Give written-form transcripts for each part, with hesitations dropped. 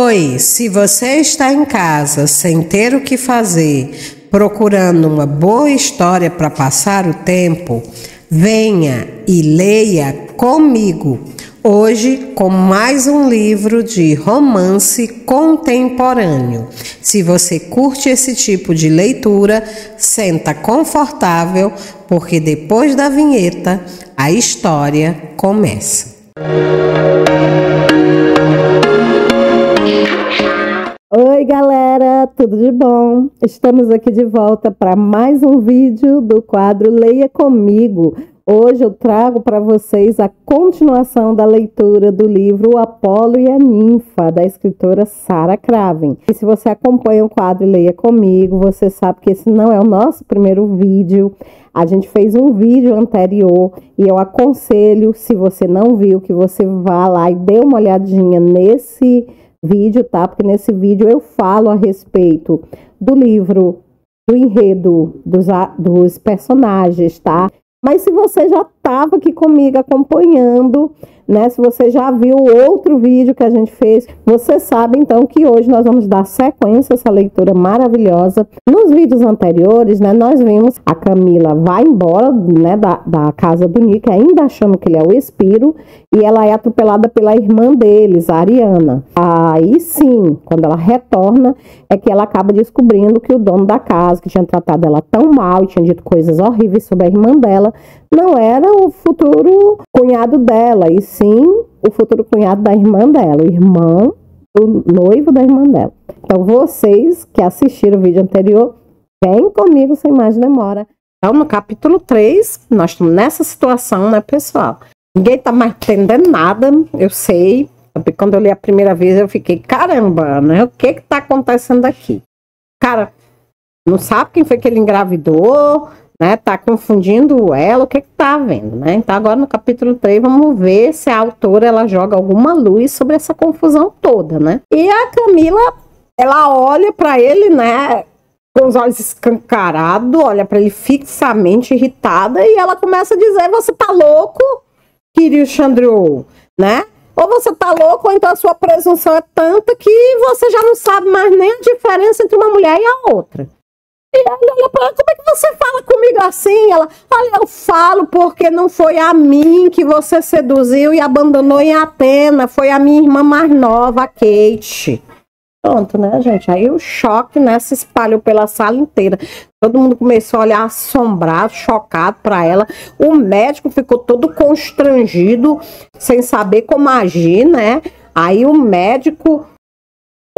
Oi, se você está em casa sem ter o que fazer, procurando uma boa história para passar o tempo, venha e leia comigo. Hoje com mais um livro de romance contemporâneo. Se você curte esse tipo de leitura, senta confortável, porque depois da vinheta a história começa. Oi galera, tudo de bom? Estamos aqui de volta para mais um vídeo do quadro Leia Comigo. Hoje eu trago para vocês a continuação da leitura do livro O Apolo e a Ninfa, da escritora Sarah Craven. E se você acompanha o quadro Leia Comigo, você sabe que esse não é o nosso primeiro vídeo. A gente fez um vídeo anterior e eu aconselho, se você não viu, que você vá lá e dê uma olhadinha nesse vídeo, tá? Porque nesse vídeo eu falo a respeito do livro, do enredo, dos personagens, tá? Mas se você já estava aqui comigo acompanhando, né? Se você já viu outro vídeo que a gente fez, você sabe então que hoje nós vamos dar sequência a essa leitura maravilhosa. Nos vídeos anteriores, né? Nós vimos a Camila vai embora, né? Da casa do Nick, ainda achando que ele é o Espiro, e ela é atropelada pela irmã deles, a Ariana. Aí sim, quando ela retorna, é que ela acaba descobrindo que o dono da casa, que tinha tratado ela tão mal e tinha dito coisas horríveis sobre a irmã dela, não era o futuro cunhado dela, e sim o futuro cunhado da irmã dela, o irmão do noivo da irmã dela. Então vocês que assistiram o vídeo anterior, vem comigo sem mais demora. Então no capítulo 3, nós estamos nessa situação, né, pessoal? Ninguém tá mais entendendo nada, eu sei. Quando eu li a primeira vez eu fiquei, caramba, né? O que tá acontecendo aqui? Cara, não sabe quem foi que ele engravidou, né? Tá confundindo ela, o que tá vendo, né? Então agora no capítulo 3 vamos ver se a autora ela joga alguma luz sobre essa confusão toda, né? E a Camila, ela olha pra ele, né? Com os olhos escancarados, olha pra ele fixamente, irritada, e ela começa a dizer, você tá louco, Kiryu Chandru, né? Ou você tá louco, ou então a sua presunção é tanta que você já não sabe mais nem a diferença entre uma mulher e a outra. E ela olha pra ela, como é que você fala comigo assim? Ela, olha, eu falo porque não foi a mim que você seduziu e abandonou em Atena, foi a minha irmã mais nova, a Kate. Pronto, né, gente? Aí o choque, né, se espalhou pela sala inteira. Todo mundo começou a olhar assombrado, chocado para ela. O médico ficou todo constrangido, sem saber como agir, né? Aí o médico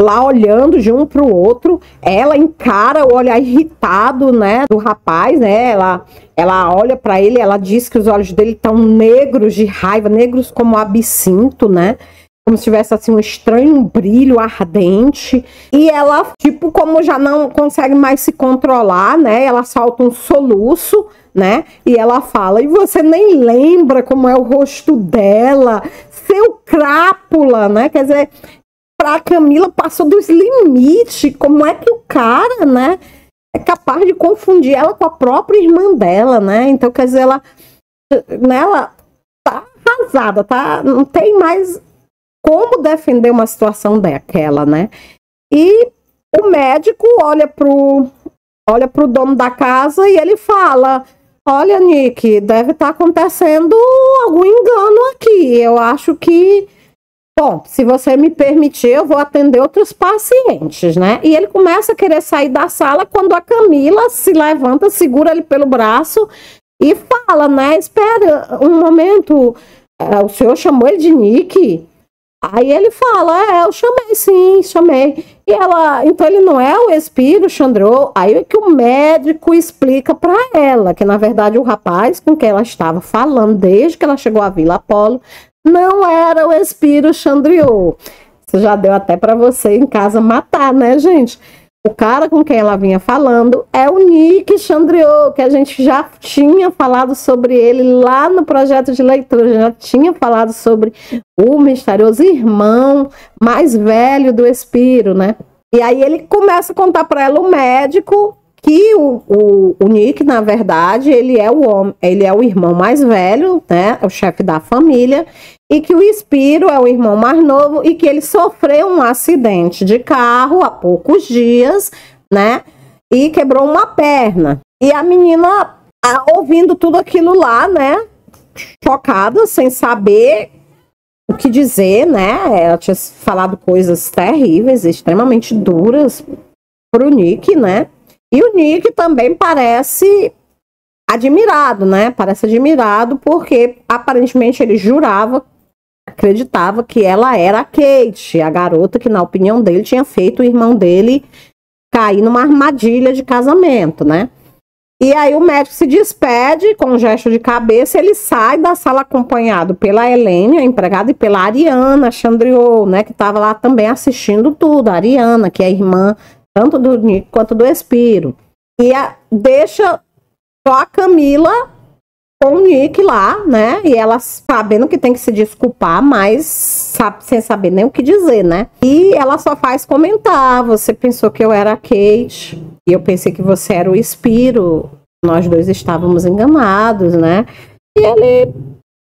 lá olhando de um para o outro, ela encara o olhar irritado, né, do rapaz, né? Ela olha para ele, ela diz que os olhos dele estão negros de raiva, negros como absinto, né? Como se tivesse assim um estranho brilho ardente. E ela, tipo, como já não consegue mais se controlar, né? Ela solta um soluço, né? E ela fala, e você nem lembra como é o rosto dela, seu crápula, né? Quer dizer, pra Camila passou dos limites. Como é que o cara, né, é capaz de confundir ela com a própria irmã dela, né? Então, quer dizer, ela tá arrasada, tá? Não tem mais como defender uma situação daquela, né? E o médico olha pro dono da casa e ele fala, olha, Nick, deve estar acontecendo algum engano aqui. Eu acho que, bom, se você me permitir, eu vou atender outros pacientes, né? E ele começa a querer sair da sala quando a Camila se levanta, segura ele pelo braço e fala, né? Espera um momento, o senhor chamou ele de Nick? Aí ele fala, eu chamei sim, chamei. E ela, então ele não é o Espiro Chandru. Aí é que o médico explica para ela, que na verdade o rapaz com quem ela estava falando desde que ela chegou à Vila Apolo, não era o Espiro Chandru. Isso já deu até para você em casa matar, né, gente? O cara com quem ela vinha falando é o Nick Chandru, que a gente já tinha falado sobre ele lá no projeto de leitura, já tinha falado sobre o misterioso irmão mais velho do Espiro, né? E aí ele começa a contar para ela o médico que o Nick, na verdade, ele é o irmão mais velho, né, o chefe da família, e que o Spiro é o irmão mais novo e que ele sofreu um acidente de carro há poucos dias, né, e quebrou uma perna. E a menina, ouvindo tudo aquilo lá, né, chocada, sem saber o que dizer, né, ela tinha falado coisas terríveis, extremamente duras pro Nick, né, e o Nick também parece admirado, né? Parece admirado porque aparentemente ele acreditava que ela era a Kate, a garota que, na opinião dele, tinha feito o irmão dele cair numa armadilha de casamento, né? E aí o médico se despede com um gesto de cabeça, ele sai da sala acompanhado pela Helene, a empregada, e pela Ariana Chandriot, né? Que estava lá também assistindo tudo. A Ariana, que é irmã tanto do Nick quanto do Spiro. E deixa só a Camila com o Nick lá, né? E ela sabendo que tem que se desculpar, mas sem saber nem o que dizer, né? E ela só faz comentar: você pensou que eu era a Kate, e eu pensei que você era o Spiro. Nós dois estávamos enganados, né? E ele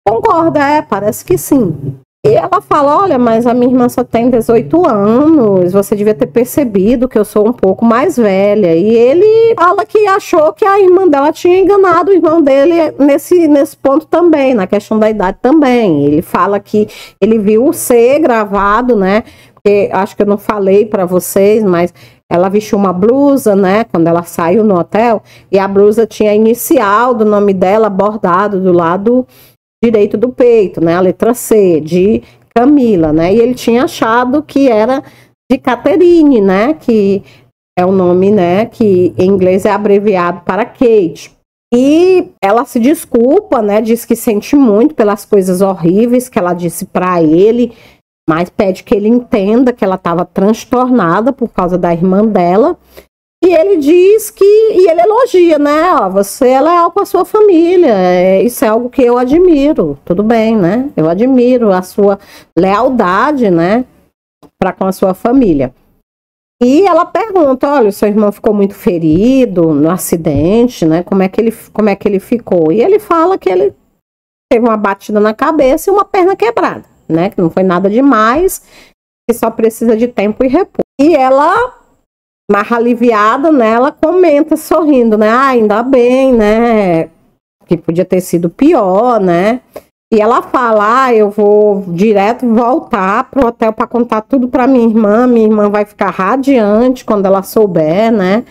concorda, parece que sim. E ela fala: olha, mas a minha irmã só tem 18 anos, você devia ter percebido que eu sou um pouco mais velha. E ele fala que achou que a irmã dela tinha enganado o irmão dele nesse ponto também, na questão da idade também. Ele fala que ele viu o C gravado, né? Porque acho que eu não falei para vocês, mas ela vestiu uma blusa, né, quando ela saiu no hotel, e a blusa tinha a inicial do nome dela bordado do lado direito do peito, né, a letra C, de Camila, né, e ele tinha achado que era de Catherine, né, que é o nome, né, que em inglês é abreviado para Kate. E ela se desculpa, né, diz que sente muito pelas coisas horríveis que ela disse para ele, mas pede que ele entenda que ela estava transtornada por causa da irmã dela. E ele diz que, e ele elogia, né? Ó, você é leal com a sua família, isso é algo que eu admiro, tudo bem, né? Eu admiro a sua lealdade, né? Para com a sua família. E ela pergunta: olha, o seu irmão ficou muito ferido no acidente, né? Como é que ele ficou? E ele fala que ele teve uma batida na cabeça e uma perna quebrada, né? Que não foi nada demais, que só precisa de tempo e repouso. E ela, mais aliviada, né, ela comenta sorrindo, né, ainda bem, né, que podia ter sido pior, né, e ela fala: eu vou direto voltar pro hotel para contar tudo para minha irmã vai ficar radiante quando ela souber, né,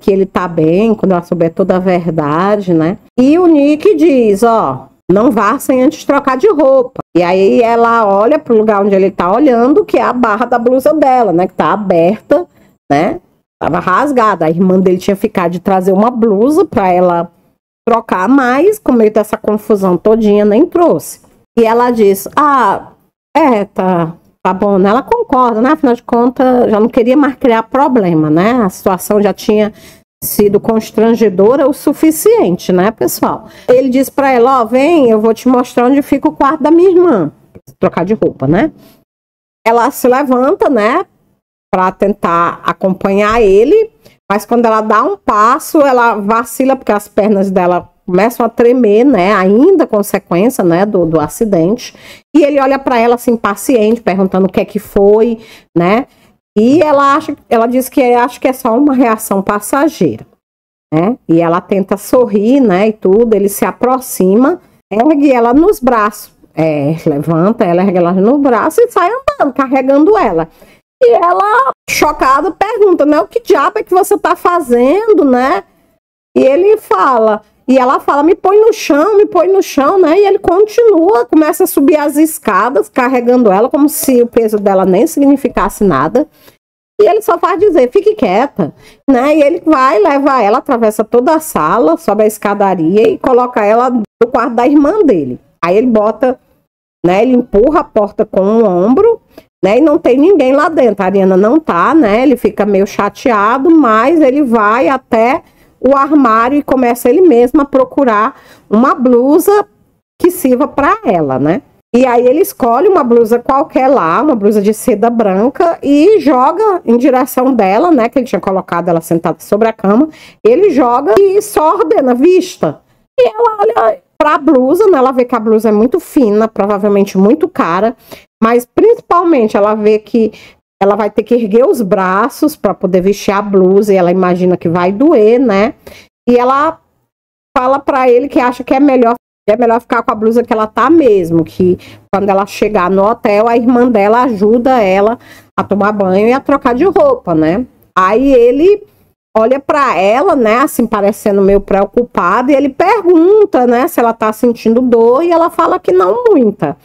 que ele tá bem, quando ela souber toda a verdade, né. E o Nick diz: ó, não vá sem antes trocar de roupa. E aí ela olha pro lugar onde ele tá olhando, que é a barra da blusa dela, né, que tá aberta, né? Tava rasgada. A irmã dele tinha ficado de trazer uma blusa para ela trocar, mas com meio dessa confusão todinha nem trouxe. E ela diz: tá bom, né? Ela concorda, né? Afinal de contas, já não queria mais criar problema, né? A situação já tinha sido constrangedora o suficiente, né, pessoal? Ele diz para ela: ó, vem, eu vou te mostrar onde fica o quarto da minha irmã. Trocar de roupa, né? Ela se levanta, né, para tentar acompanhar ele, mas quando ela dá um passo, ela vacila porque as pernas dela começam a tremer, né, ainda consequência, né, do acidente. E ele olha para ela assim, impaciente, perguntando o que é que foi, né? E ela diz que acha que é só uma reação passageira, né? E ela tenta sorrir, né, e tudo. Ele se aproxima, ergue ela nos braços, levanta ela, ergue ela no braço e sai andando, carregando ela. E ela, chocada, pergunta, né, o que diabo é que você tá fazendo, né? E ele fala, e ela fala: me põe no chão, né? E ele continua, começa a subir as escadas, carregando ela, como se o peso dela nem significasse nada. E ele só faz dizer: fique quieta, né? E ele vai, leva ela, atravessa toda a sala, sobe a escadaria e coloca ela no quarto da irmã dele. Aí ele bota, né, ele empurra a porta com o ombro, né, e não tem ninguém lá dentro. A Ariana não tá, né? Ele fica meio chateado, mas ele vai até o armário e começa ele mesmo a procurar uma blusa que sirva para ela, né? E aí ele escolhe uma blusa qualquer lá, uma blusa de seda branca, e joga em direção dela, né? Que ele tinha colocado ela sentada sobre a cama. Ele joga e só ordena, vista. E ela olha pra blusa, né? Ela vê que a blusa é muito fina, provavelmente muito cara. Mas principalmente ela vê que ela vai ter que erguer os braços para poder vestir a blusa. E ela imagina que vai doer, né? E ela fala pra ele que acha que é melhor ficar com a blusa que ela tá mesmo, que quando ela chegar no hotel, a irmã dela ajuda ela a tomar banho e a trocar de roupa, né? Aí ele olha pra ela, né, assim, parecendo meio preocupado, e ele pergunta, né, se ela tá sentindo dor, e ela fala que não muita.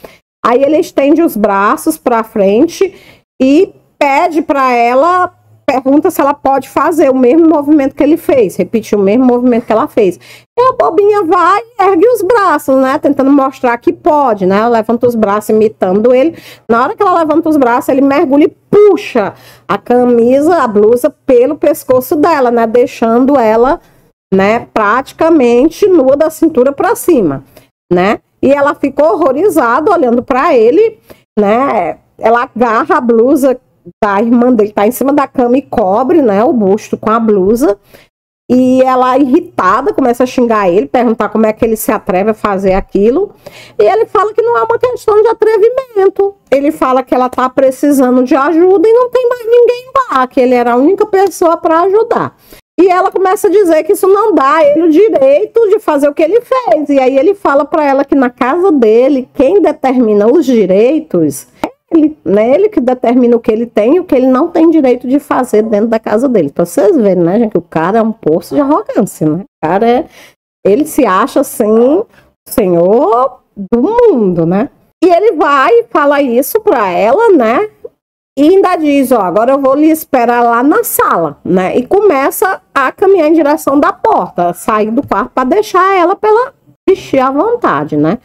Aí ele estende os braços pra frente e pede pra ela, pergunta se ela pode fazer o mesmo movimento que ele fez, repetir o mesmo movimento que ela fez. E a bobinha vai e ergue os braços, né, tentando mostrar que pode, né, ela levanta os braços imitando ele. Na hora que ela levanta os braços, ele mergulha e puxa a camisa, a blusa pelo pescoço dela, né, deixando ela, né, praticamente nua da cintura para cima, né, e ela ficou horrorizada olhando para ele, né, ela agarra a blusa da irmã dele, tá em cima da cama e cobre, né, o busto com a blusa. E ela, irritada, começa a xingar ele, perguntar como é que ele se atreve a fazer aquilo. E ele fala que não é uma questão de atrevimento. Ele fala que ela tá precisando de ajuda e não tem mais ninguém lá, que ele era a única pessoa para ajudar. E ela começa a dizer que isso não dá a ele o direito de fazer o que ele fez. E aí ele fala para ela que na casa dele, quem determina os direitos ele, né? Ele que determina o que ele tem e o que ele não tem direito de fazer dentro da casa dele. Então vocês verem, né, gente, que o cara é um poço de arrogância, né? O cara ele se acha assim, senhor do mundo, né? E ele vai e fala isso pra ela, né? E ainda diz, ó, agora eu vou lhe esperar lá na sala, né? E começa a caminhar em direção da porta, sair do quarto para deixar ela pra ela vestir à vontade, né?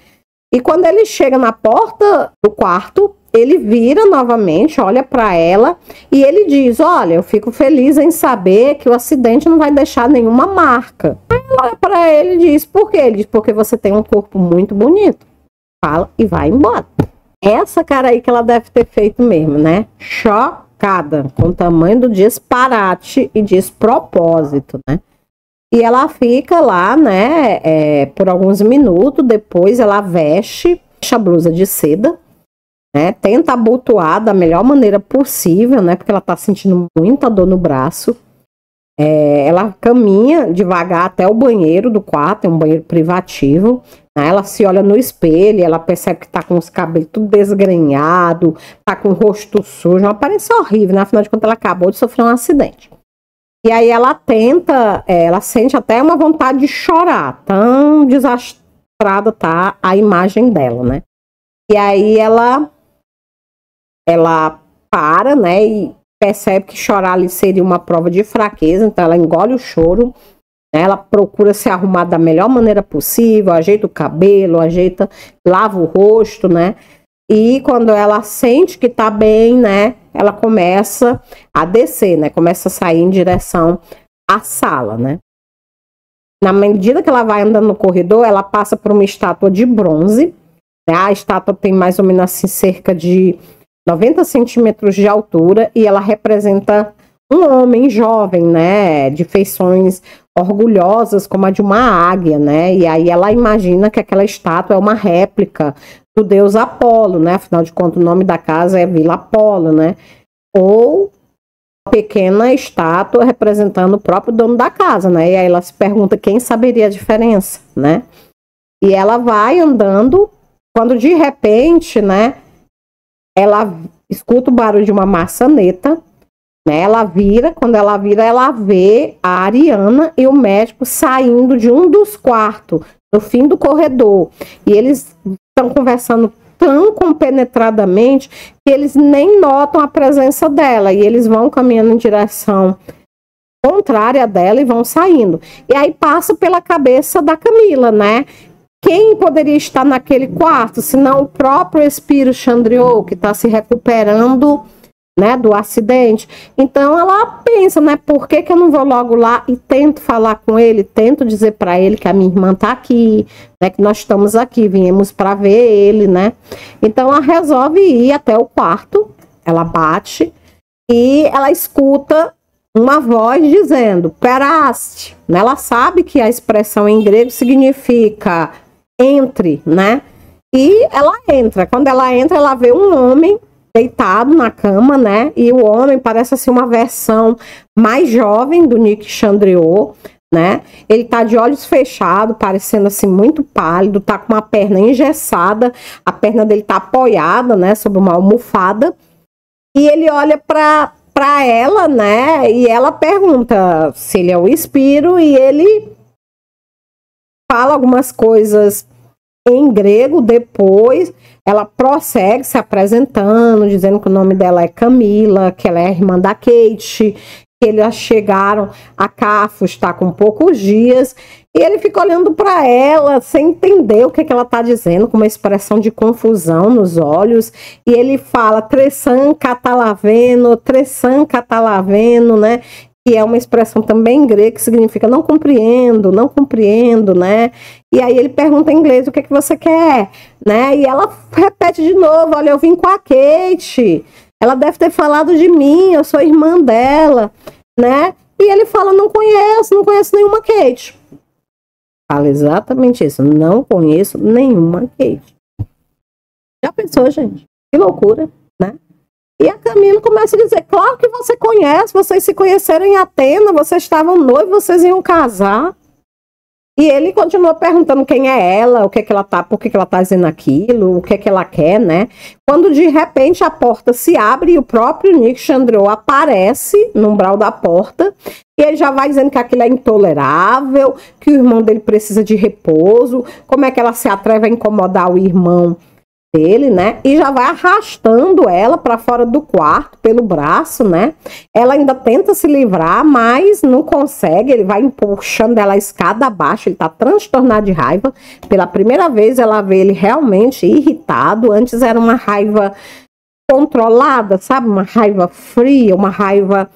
E quando ele chega na porta do quarto, ele vira novamente, olha para ela e ele diz, olha, eu fico feliz em saber que o acidente não vai deixar nenhuma marca. Aí ela olha para ele e diz, por quê? Ele diz, porque você tem um corpo muito bonito. Fala e vai embora. Essa cara aí que ela deve ter feito mesmo, né? Chocada com o tamanho do disparate e despropósito, né? E ela fica lá, né, por alguns minutos, depois ela veste a blusa de seda, né, tenta abotoar da melhor maneira possível, né, porque ela tá sentindo muita dor no braço. Ela caminha devagar até o banheiro do quarto, é um banheiro privativo, né, ela se olha no espelho, ela percebe que tá com os cabelos tudo desgrenhado, tá com o rosto sujo, uma aparência horrível, né, afinal de contas ela acabou de sofrer um acidente. E aí ela tenta, ela sente até uma vontade de chorar, tão desastrada tá a imagem dela, né? E aí ela para, né, e percebe que chorar ali seria uma prova de fraqueza, então ela engole o choro, né, ela procura se arrumar da melhor maneira possível, ajeita o cabelo, lava o rosto, né? E quando ela sente que tá bem, né, ela começa a descer, né, começa a sair em direção à sala, né. Na medida que ela vai andando no corredor, ela passa por uma estátua de bronze, né, a estátua tem mais ou menos assim cerca de 90 centímetros de altura e ela representa um homem jovem, né, de feições orgulhosas como a de uma águia, né, e aí ela imagina que aquela estátua é uma réplica do deus Apolo, né? Afinal de contas, o nome da casa é Vila Apolo, né? Ou uma pequena estátua representando o próprio dono da casa, né? E aí ela se pergunta quem saberia a diferença, né? E ela vai andando, quando de repente, né? Ela escuta o barulho de uma maçaneta, né? Ela vira, quando ela vira, ela vê a Ariana e o médico saindo de um dos quartos, no fim do corredor. E eles estão conversando tão compenetradamente que eles nem notam a presença dela. E eles vão caminhando em direção contrária dela e vão saindo. E aí passa pela cabeça da Camila, né? Quem poderia estar naquele quarto, senão o próprio Espírito Chandriot, que está se recuperando né, do acidente. Então ela pensa, né, por que eu não vou logo lá e tento falar com ele, tento dizer para ele que a minha irmã tá aqui, né, que nós estamos aqui, viemos para ver ele, né. Então ela resolve ir até o quarto, ela bate e ela escuta uma voz dizendo, peraste, né? Ela sabe que a expressão em grego significa entre, né? E ela entra. Quando ela entra, ela vê um homem deitado na cama, né? E o homem parece assim uma versão mais jovem do Nick Chandriot, né? Ele tá de olhos fechados, parecendo assim muito pálido, tá com uma perna engessada, a perna dele tá apoiada, né, sobre uma almofada. E ele olha para ela, né? E ela pergunta se ele é o Espírito e ele fala algumas coisas em grego. Depois ela prossegue se apresentando, dizendo que o nome dela é Camila, que ela é irmã da Kate, que eles chegaram a Cafos, está com poucos dias, e ele fica olhando para ela sem entender o que ela está dizendo, com uma expressão de confusão nos olhos, e ele fala Tressan catalaveno, né? Que é uma expressão também em grego que significa não compreendo, né? E aí ele pergunta em inglês o que você quer, né? E ela repete de novo, olha, eu vim com a Kate, ela deve ter falado de mim, eu sou irmã dela, né? E ele fala, não conheço nenhuma Kate. Fala exatamente isso, não conheço nenhuma Kate. Já pensou, gente? Que loucura, né? E a Camila começa a dizer, claro que você conhece, vocês se conheceram em Atena, vocês estavam noivos, vocês iam casar. E ele continua perguntando quem é ela, o que é que ela tá, por que ela tá dizendo aquilo, o que é que ela quer, né? Quando de repente a porta se abre e o próprio Nick Chandriot aparece no umbral da porta, e ele já vai dizendo que aquilo é intolerável, que o irmão dele precisa de repouso, como é que ela se atreve a incomodar o irmão dele, né? E já vai arrastando ela para fora do quarto pelo braço, né? Ela ainda tenta se livrar, mas não consegue. Ele vai puxando ela a escada abaixo. Ele tá transtornado de raiva. Pela primeira vez ela vê ele realmente irritado. Antes era uma raiva controlada, sabe? Uma raiva fria, uma raiva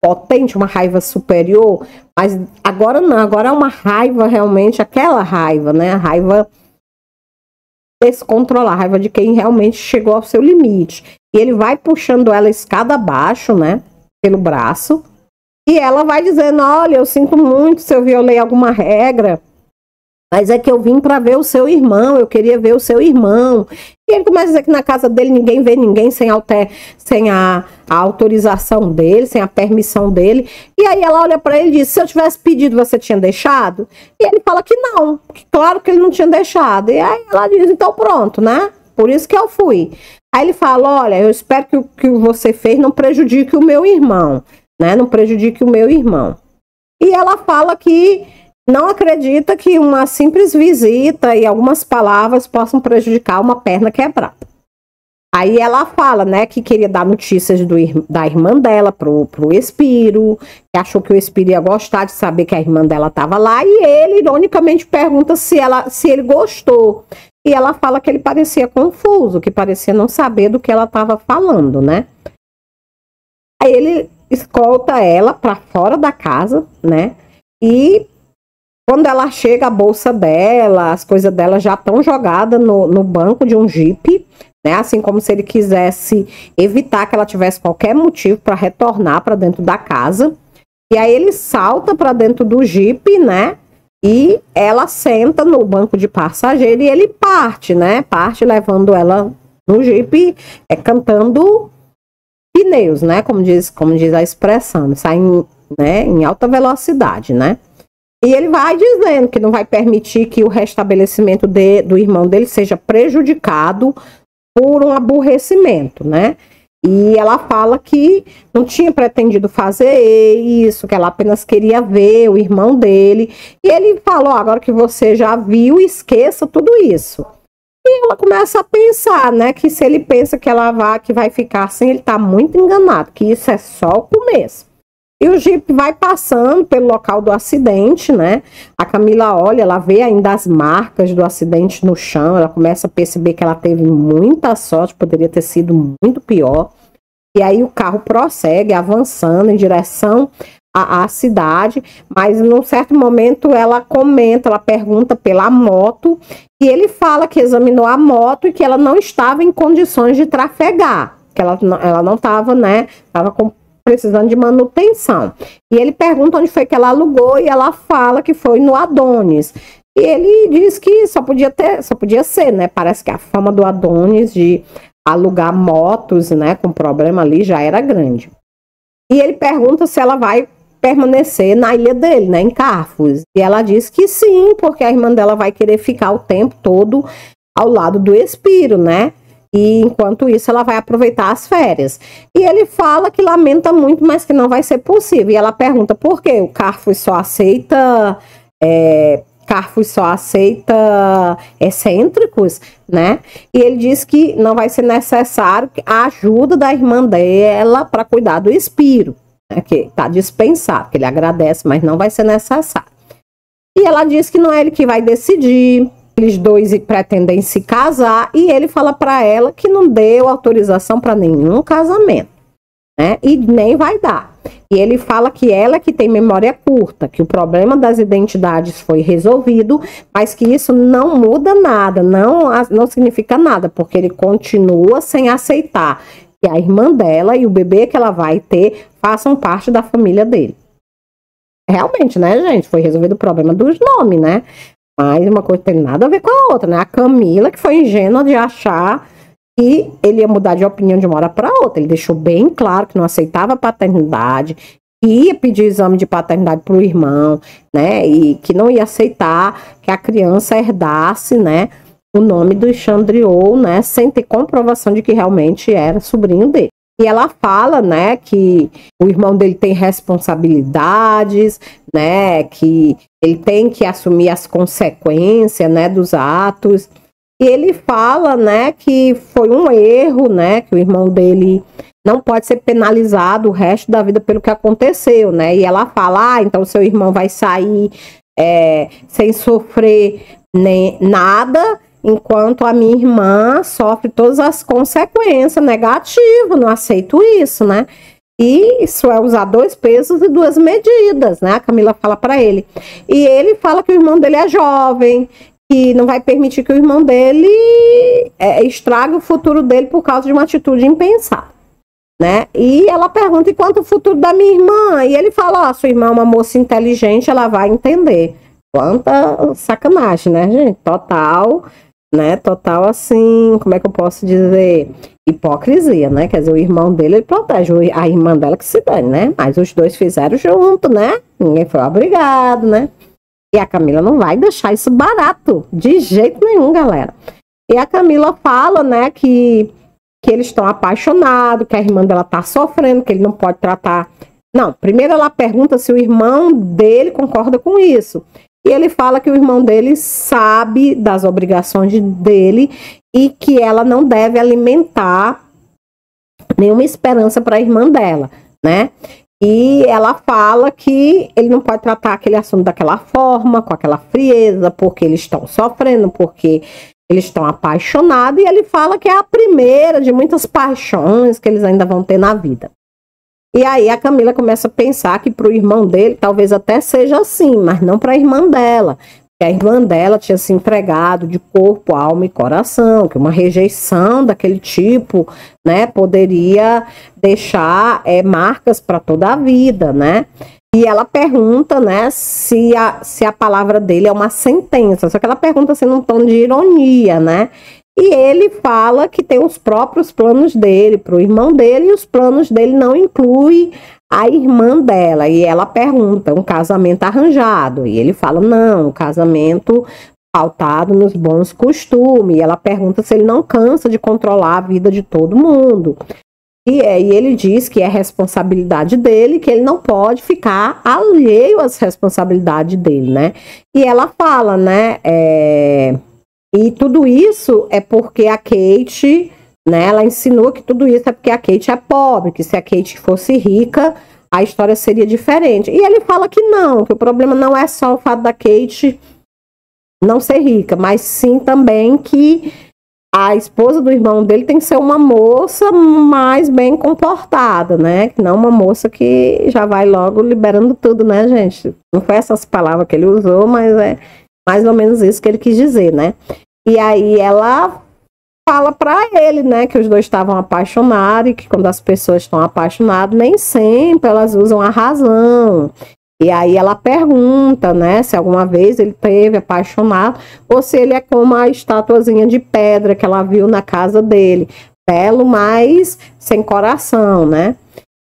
potente, uma raiva superior. Mas agora não, agora é uma raiva realmente, aquela raiva, né? A raiva descontrolar, a raiva de quem realmente chegou ao seu limite. E ele vai puxando ela escada abaixo, né, pelo braço, e ela vai dizendo, olha, eu sinto muito se eu violei alguma regra, mas é que eu vim para ver o seu irmão, eu queria ver o seu irmão. E ele começa a dizer que na casa dele ninguém vê ninguém sem a autorização dele, sem a permissão dele. E aí ela olha para ele e diz, se eu tivesse pedido, você tinha deixado? E ele fala que não, que claro que ele não tinha deixado. E aí ela diz, então pronto, né? Por isso que eu fui. Aí ele fala, olha, eu espero que o que você fez não prejudique o meu irmão, né? Não prejudique o meu irmão. E ela fala que não acredita que uma simples visita e algumas palavras possam prejudicar uma perna quebrada. Aí ela fala, né, que queria dar notícias da irmã dela pro Espírito, que achou que o Espírito ia gostar de saber que a irmã dela estava lá, e ele, ironicamente, pergunta se ele gostou. E ela fala que ele parecia confuso, que parecia não saber do que ela estava falando, né? Aí ele escolta ela para fora da casa, né? E quando ela chega, a bolsa dela, as coisas dela já estão jogadas no banco de um jipe, né? Assim como se ele quisesse evitar que ela tivesse qualquer motivo para retornar para dentro da casa. E aí ele salta para dentro do jipe, né? E ela senta no banco de passageiro e ele parte, né? Parte levando ela no jipe, cantando pneus, né? Como diz a expressão, sai em alta velocidade, né? E ele vai dizendo que não vai permitir que o restabelecimento do irmão dele seja prejudicado por um aborrecimento, né? E ela fala que não tinha pretendido fazer isso, que ela apenas queria ver o irmão dele. E ele falou, agora que você já viu, esqueça tudo isso. E ela começa a pensar, né, que se ele pensa que vai ficar assim, ele tá muito enganado, que isso é só o começo. E o jipe vai passando pelo local do acidente, né? A Camila olha, ela vê ainda as marcas do acidente no chão, ela começa a perceber que ela teve muita sorte, poderia ter sido muito pior. E aí o carro prossegue avançando em direção à cidade, mas num certo momento ela comenta, ela pergunta pela moto, e ele fala que examinou a moto e que ela não estava em condições de trafegar, que ela não estava, né, estava precisando de manutenção. E ele pergunta onde foi que ela alugou, e ela fala que foi no Adonis. E ele diz que só podia ser, né, parece que a fama do Adonis de alugar motos, né, com problema ali já era grande. E ele pergunta se ela vai permanecer na ilha dele, né, em Carfos. E ela diz que sim, porque a irmã dela vai querer ficar o tempo todo ao lado do Espírito, né? E enquanto isso ela vai aproveitar as férias. E ele fala que lamenta muito, mas que não vai ser possível. E ela pergunta por quê? O Carfos só aceita excêntricos, né? E ele diz que não vai ser necessário a ajuda da irmã dela para cuidar do Espírito, né? Que está dispensado, que ele agradece, mas não vai ser necessário. E ela diz que não é ele que vai decidir. Eles dois pretendem se casar e ele fala para ela que não deu autorização para nenhum casamento, né? E nem vai dar. E ele fala que ela que tem memória curta, que o problema das identidades foi resolvido, mas que isso não muda nada, não significa nada, porque ele continua sem aceitar que a irmã dela e o bebê que ela vai ter façam parte da família dele. Realmente, né, gente? Foi resolvido o problema dos nomes, né? Mas uma coisa tem nada a ver com a outra, né? A Camila, que foi ingênua de achar que ele ia mudar de opinião de uma hora para outra. Ele deixou bem claro que não aceitava a paternidade, que ia pedir exame de paternidade para o irmão, né? E que não ia aceitar que a criança herdasse, né, o nome do Xandriou, né? Sem ter comprovação de que realmente era sobrinho dele. E ela fala, né, que o irmão dele tem responsabilidades, né, que ele tem que assumir as consequências, né, dos atos. E ele fala, né, que foi um erro, né, que o irmão dele não pode ser penalizado o resto da vida pelo que aconteceu, né. E ela fala, então seu irmão vai sair sem sofrer nem nada, enquanto a minha irmã sofre todas as consequências negativas, não aceito isso, né? E isso é usar 2 pesos e 2 medidas, né? A Camila fala para ele. E ele fala que o irmão dele é jovem, que não vai permitir que o irmão dele estrague o futuro dele por causa de uma atitude impensada, né? E ela pergunta, e quanto o futuro da minha irmã? E ele fala, sua irmã é uma moça inteligente, ela vai entender. Quanta sacanagem, né, gente? Total... né, total assim, como é que eu posso dizer, hipocrisia, né, quer dizer, o irmão dele, ele protege a irmã dela que se dane, né, mas os dois fizeram junto, né, ninguém foi obrigado, né, e a Camila não vai deixar isso barato, de jeito nenhum, galera. E a Camila fala, né, que eles estão apaixonados, que a irmã dela tá sofrendo, que ele não pode tratar, não, primeiro ela pergunta se o irmão dele concorda com isso. E ele fala que o irmão dele sabe das obrigações dele e que ela não deve alimentar nenhuma esperança para a irmã dela, né? E ela fala que ele não pode tratar aquele assunto daquela forma, com aquela frieza, porque eles estão sofrendo, porque eles estão apaixonados. E ele fala que é a primeira de muitas paixões que eles ainda vão ter na vida. E aí a Camila começa a pensar que para o irmão dele talvez até seja assim, mas não para a irmã dela. Que a irmã dela tinha se entregado de corpo, alma e coração, que uma rejeição daquele tipo, né, poderia deixar marcas para toda a vida, né? E ela pergunta, né, se a palavra dele é uma sentença, só que ela pergunta assim num tom de ironia, né? E ele fala que tem os próprios planos dele para o irmão dele, e os planos dele não incluem a irmã dela. E ela pergunta, um casamento arranjado? E ele fala, não, um casamento pautado nos bons costumes. E ela pergunta se ele não cansa de controlar a vida de todo mundo. E ele diz que é responsabilidade dele, que ele não pode ficar alheio às responsabilidades dele, né? E ela fala, né, e tudo isso é porque a Kate, né, ela insinua que tudo isso é porque a Kate é pobre, que se a Kate fosse rica, a história seria diferente. E ele fala que não, que o problema não é só o fato da Kate não ser rica, mas sim também que a esposa do irmão dele tem que ser uma moça mais bem comportada, né? Não uma moça que já vai logo liberando tudo, né, gente? Não foi essas palavras que ele usou, mas é mais ou menos isso que ele quis dizer, né? E aí ela fala para ele, né, que os dois estavam apaixonados e que quando as pessoas estão apaixonadas, nem sempre elas usam a razão. E aí ela pergunta, né, se alguma vez ele teve apaixonado ou se ele é como a estatuazinha de pedra que ela viu na casa dele, belo, mas sem coração, né?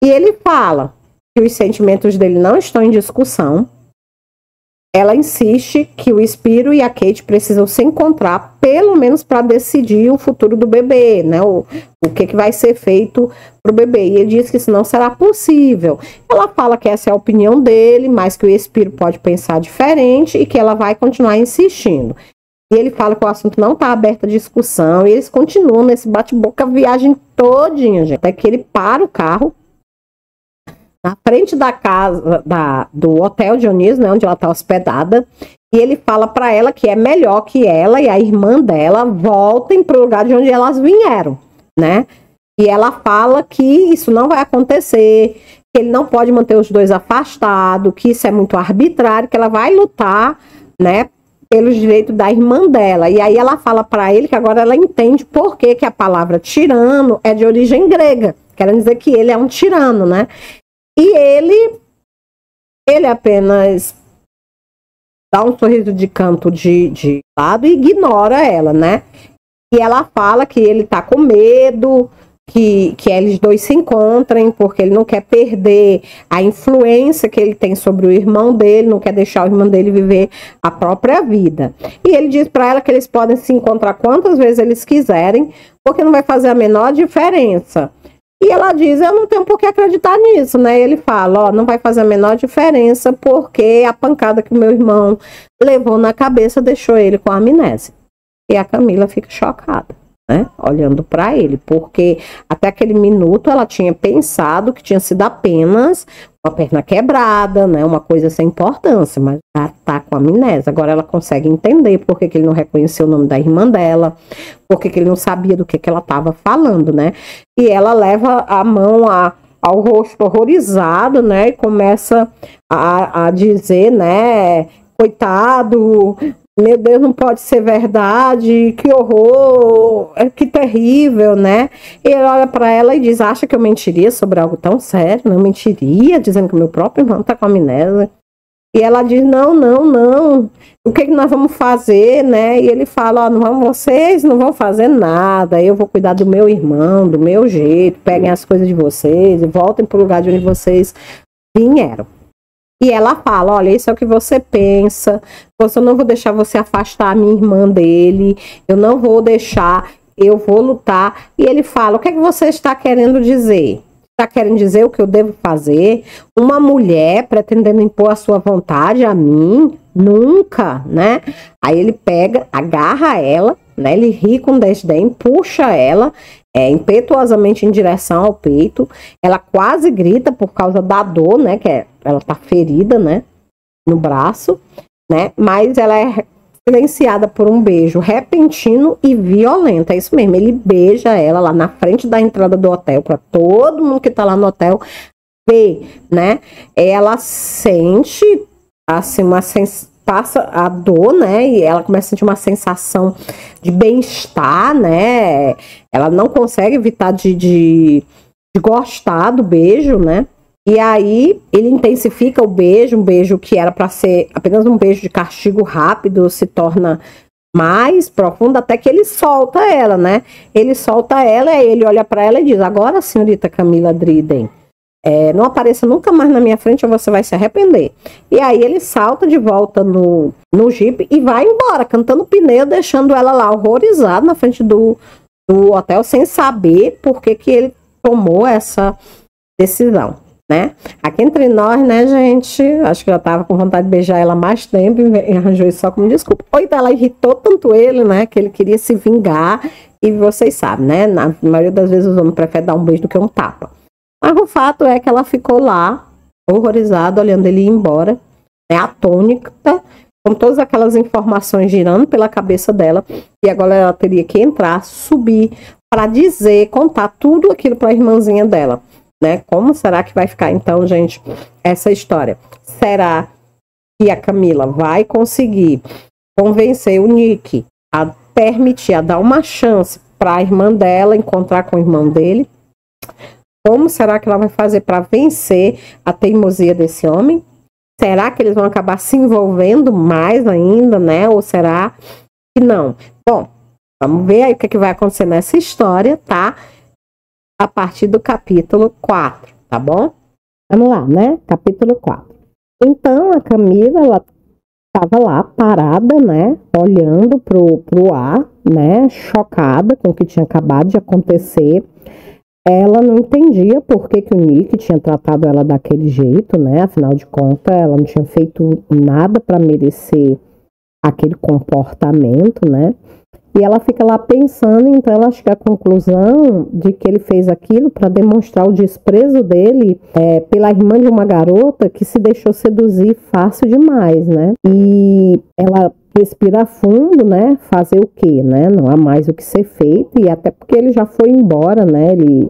E ele fala que os sentimentos dele não estão em discussão. Ela insiste que o Spiro e a Kate precisam se encontrar, pelo menos para decidir o futuro do bebê, né? O que vai ser feito para o bebê. E ele diz que isso não será possível. Ela fala que essa é a opinião dele, mas que o Spiro pode pensar diferente e que ela vai continuar insistindo. E ele fala que o assunto não está aberto à discussão e eles continuam nesse bate-boca a viagem todinha, gente. Até que ele para o carro na frente da casa do Hotel Dionísio, né, onde ela está hospedada, e ele fala para ela que é melhor que ela e a irmã dela voltem para o lugar de onde elas vieram, né? E ela fala que isso não vai acontecer, que ele não pode manter os dois afastados, que isso é muito arbitrário, que ela vai lutar, né, pelos direitos da irmã dela. E aí ela fala para ele que agora ela entende por que a palavra tirano é de origem grega, querendo dizer que ele é um tirano, né? E ele apenas dá um sorriso de canto de lado e ignora ela, né? E ela fala que ele tá com medo, que eles dois se encontrem, porque ele não quer perder a influência que ele tem sobre o irmão dele, não quer deixar o irmão dele viver a própria vida. E ele diz para ela que eles podem se encontrar quantas vezes eles quiserem, porque não vai fazer a menor diferença. E ela diz, eu não tenho por que acreditar nisso, né? E ele fala, ó, não vai fazer a menor diferença porque a pancada que o meu irmão levou na cabeça deixou ele com amnésia. E a Camila fica chocada, né? Olhando para ele, porque até aquele minuto ela tinha pensado que tinha sido apenas uma perna quebrada, né? Uma coisa sem importância, mas ela tá com amnésia. Agora ela consegue entender por que ele não reconheceu o nome da irmã dela, por que ele não sabia do que ela estava falando, né? E ela leva a mão ao rosto horrorizado, né? E começa a dizer, né? Coitado, meu Deus, não pode ser verdade, que horror, que terrível, né? E ele olha para ela e diz, acha que eu mentiria sobre algo tão sério? Não mentiria, dizendo que meu próprio irmão tá com amnésia. E ela diz, não, o que nós vamos fazer, né? E ele fala, ó, vocês não vão fazer nada, eu vou cuidar do meu irmão, do meu jeito, peguem as coisas de vocês e voltem pro lugar de onde vocês vieram. E ela fala, olha, isso é o que você pensa, eu não vou deixar você afastar a minha irmã dele, eu não vou deixar, eu vou lutar. E ele fala, o que é que você está querendo dizer? Está querendo dizer o que eu devo fazer? Uma mulher pretendendo impor a sua vontade a mim? Nunca, né? Aí ele pega, agarra ela, né? Ele ri com desdém, puxa ela, impetuosamente em direção ao peito. Ela quase grita por causa da dor, né? Ela tá ferida, né? No braço, né? Mas ela é silenciada por um beijo repentino e violento. É isso mesmo, ele beija ela lá na frente da entrada do hotel, para todo mundo que tá lá no hotel ver, né? Ela sente, assim, passa a dor, né? E ela começa a sentir uma sensação de bem-estar, né? Ela não consegue evitar de gostar do beijo, né? E aí ele intensifica o beijo, um beijo que era para ser apenas um beijo de castigo rápido, se torna mais profundo, até que ele solta ela, né? Ele solta ela, e ele olha para ela e diz, agora, senhorita Camila Driden, não apareça nunca mais na minha frente ou você vai se arrepender. E aí ele salta de volta no Jeep e vai embora, cantando pneu, deixando ela lá horrorizada na frente do hotel, sem saber por que ele tomou essa decisão, né? Aqui entre nós, né, gente, acho que já tava com vontade de beijar ela há mais tempo e arranjou isso só como desculpa. Ou então ela irritou tanto ele, né, que ele queria se vingar, e vocês sabem, né, na maioria das vezes os homens preferem dar um beijo do que um tapa. Mas o fato é que ela ficou lá, horrorizada, olhando ele ir embora, atônita, com todas aquelas informações girando pela cabeça dela, e agora ela teria que entrar, subir, para dizer, contar tudo aquilo para a irmãzinha dela, né? Como será que vai ficar então, gente, essa história? Será que a Camila vai conseguir convencer o Nick a permitir, a dar uma chance para a irmã dela encontrar com o irmão dele? Como será que ela vai fazer para vencer a teimosia desse homem? Será que eles vão acabar se envolvendo mais ainda, né? Ou será que não? Bom, vamos ver aí o que vai acontecer nessa história, tá? A partir do capítulo 4, tá bom? Vamos lá, né? Capítulo 4. Então, a Camila, ela estava lá parada, né? Olhando pro ar, né? Chocada com o que tinha acabado de acontecer. Ela não entendia por que o Nick tinha tratado ela daquele jeito, né? Afinal de contas, ela não tinha feito nada para merecer aquele comportamento, né? E ela fica lá pensando, então ela chega à conclusão de que ele fez aquilo para demonstrar o desprezo dele pela irmã de uma garota que se deixou seduzir fácil demais, né? E ela respira fundo, né? Fazer o quê, né? Não há mais o que ser feito, e até porque ele já foi embora, né? Ele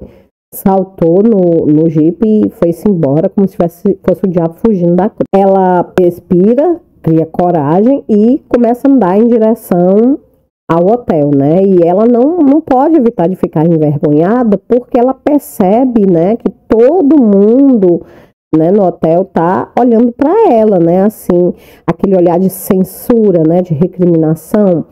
saltou no jipe e foi-se embora como se fosse o diabo fugindo da cruz. Ela respira, cria coragem e começa a andar em direção ao hotel, né? E ela não pode evitar de ficar envergonhada, porque ela percebe, né, que todo mundo, né, no hotel tá olhando para ela, né? Assim, aquele olhar de censura, né, de recriminação.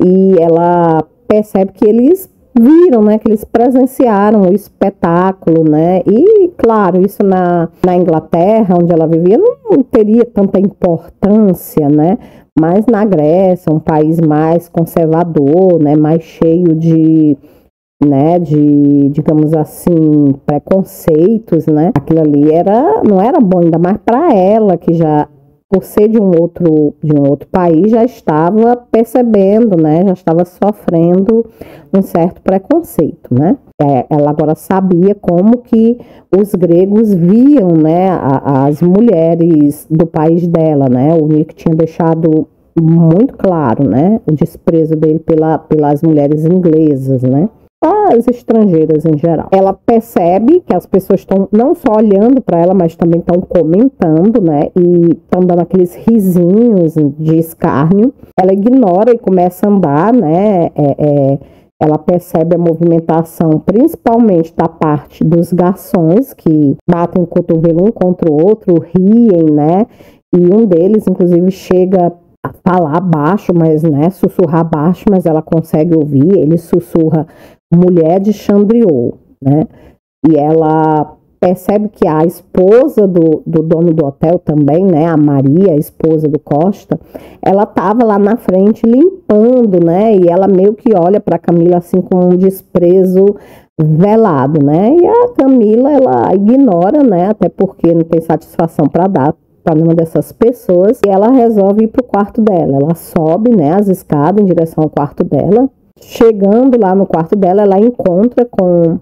E ela percebe que eles viram, né, que eles presenciaram o espetáculo, né? E, claro, isso na Inglaterra, onde ela vivia, não teria tanta importância, né? Mas na Grécia, um país mais conservador, né, mais cheio de, né, digamos assim, preconceitos, né? Aquilo ali não era bom, ainda mais para ela, que já, por ser de um outro país, já estava percebendo, né? Já estava sofrendo um certo preconceito, né? Ela agora sabia como que os gregos viam, né, as mulheres do país dela, né? O Nick tinha deixado muito claro, né, o desprezo dele pelas mulheres inglesas, né? As estrangeiras em geral. Ela percebe que as pessoas estão não só olhando para ela, mas também estão comentando, né? E estão dando aqueles risinhos de escárnio. Ela ignora e começa a andar, né? Ela percebe a movimentação, principalmente da parte dos garçons, que batem o cotovelo um contra o outro, riem, né? E um deles, inclusive, chega a falar baixo, mas, né, sussurrar baixo, mas ela consegue ouvir. Ele sussurra mulher de Chandriot, né? E ela percebe que a esposa do dono do hotel também, né, a Maria, a esposa do Costa, ela estava lá na frente limpando, né? E ela meio que olha para Camila assim com um desprezo velado, né? E a Camila, ela ignora, né? Até porque não tem satisfação para dar para nenhuma dessas pessoas, e ela resolve ir pro quarto dela. Ela sobe, né, as escadas em direção ao quarto dela. Chegando lá no quarto dela, ela encontra com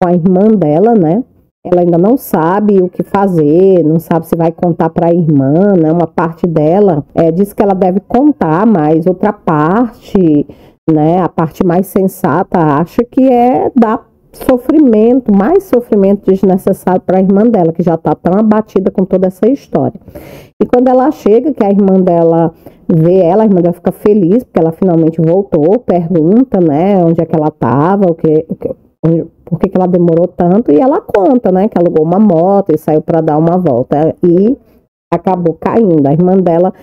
a irmã dela, né? Ela ainda não sabe o que fazer, não sabe se vai contar para a irmã, né? Uma parte dela diz que ela deve contar, mas outra parte, né? A parte mais sensata acha que é dar sofrimento, mais sofrimento desnecessário para a irmã dela, que já está tão abatida com toda essa história. E quando ela chega, que a irmã dela vê ela, a irmã dela fica feliz, porque ela finalmente voltou, pergunta, né, onde é que ela estava, por que ela demorou tanto, e ela conta, né, que alugou uma moto e saiu para dar uma volta, e acabou caindo. A irmã dela,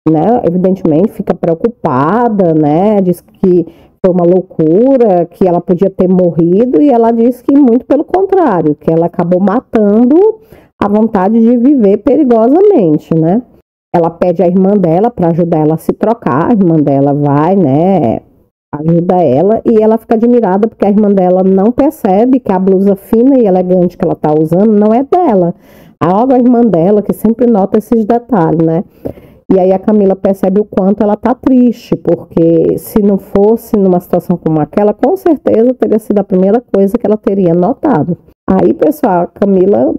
né, evidentemente fica preocupada, né, diz que foi uma loucura, que ela podia ter morrido, e ela diz que muito pelo contrário, que ela acabou matando a vontade de viver perigosamente, né. Ela pede à irmã dela para ajudar ela a se trocar, a irmã dela vai, né, ajuda ela, e ela fica admirada porque a irmã dela não percebe que a blusa fina e elegante que ela está usando não é dela. Logo a irmã dela, que sempre nota esses detalhes, né. E aí a Camila percebe o quanto ela tá triste, porque se não fosse numa situação como aquela, com certeza teria sido a primeira coisa que ela teria notado. Aí, pessoal, a Camila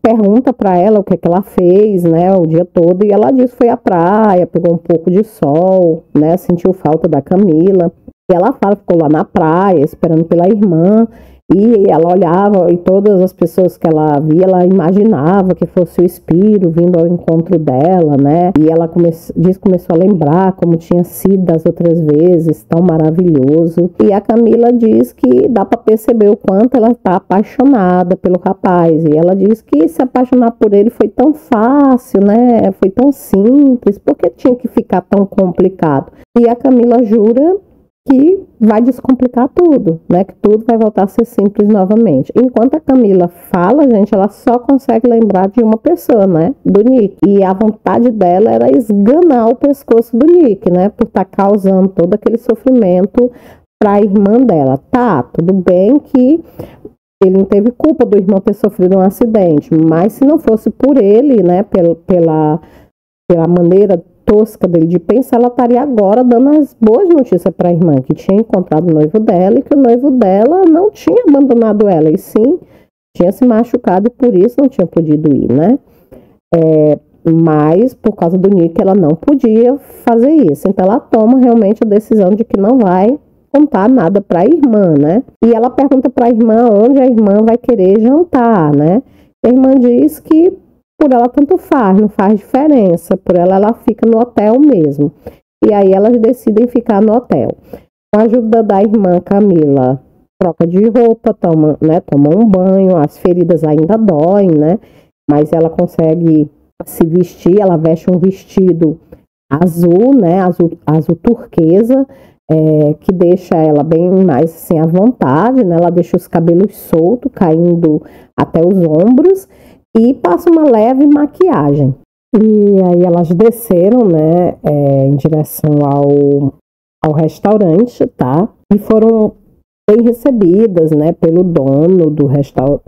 pergunta para ela o que é que ela fez, né, o dia todo, e ela diz que foi à praia, pegou um pouco de sol, né, sentiu falta da Camila. E ela fala que ficou lá na praia, esperando pela irmã, e ela olhava, e todas as pessoas que ela via, ela imaginava que fosse o espírito vindo ao encontro dela, né? E ela começou a lembrar como tinha sido das outras vezes, tão maravilhoso. E a Camila diz que dá para perceber o quanto ela está apaixonada pelo rapaz. E ela diz que se apaixonar por ele foi tão fácil, né? Foi tão simples, por que tinha que ficar tão complicado? E a Camila jura que vai descomplicar tudo, né? Que tudo vai voltar a ser simples novamente. Enquanto a Camila fala, gente, ela só consegue lembrar de uma pessoa, né? Do Nick. E a vontade dela era esganar o pescoço do Nick, né? Por estar causando todo aquele sofrimento para a irmã dela. Tá, tudo bem que ele não teve culpa do irmão ter sofrido um acidente, mas se não fosse por ele, né? Pela maneira tosca dele de pensar, ela estaria agora dando as boas notícias para a irmã, que tinha encontrado o noivo dela e que o noivo dela não tinha abandonado ela, e sim tinha se machucado e por isso não tinha podido ir, né? Mas por causa do Nick ela não podia fazer isso, então ela toma realmente a decisão de que não vai contar nada para a irmã, né? E ela pergunta para a irmã onde a irmã vai querer jantar, né? A irmã diz que por ela tanto faz, não faz diferença. Por ela fica no hotel mesmo. E aí elas decidem ficar no hotel. Com a ajuda da irmã Camila, troca de roupa, toma um banho, as feridas ainda doem, né? Mas ela consegue se vestir, ela veste um vestido azul, né? Azul turquesa, que deixa ela bem mais assim à vontade, né? Ela deixa os cabelos soltos, caindo até os ombros, e passa uma leve maquiagem. E aí elas desceram, né, em direção ao restaurante, tá? E foram bem recebidas, né, pelo dono do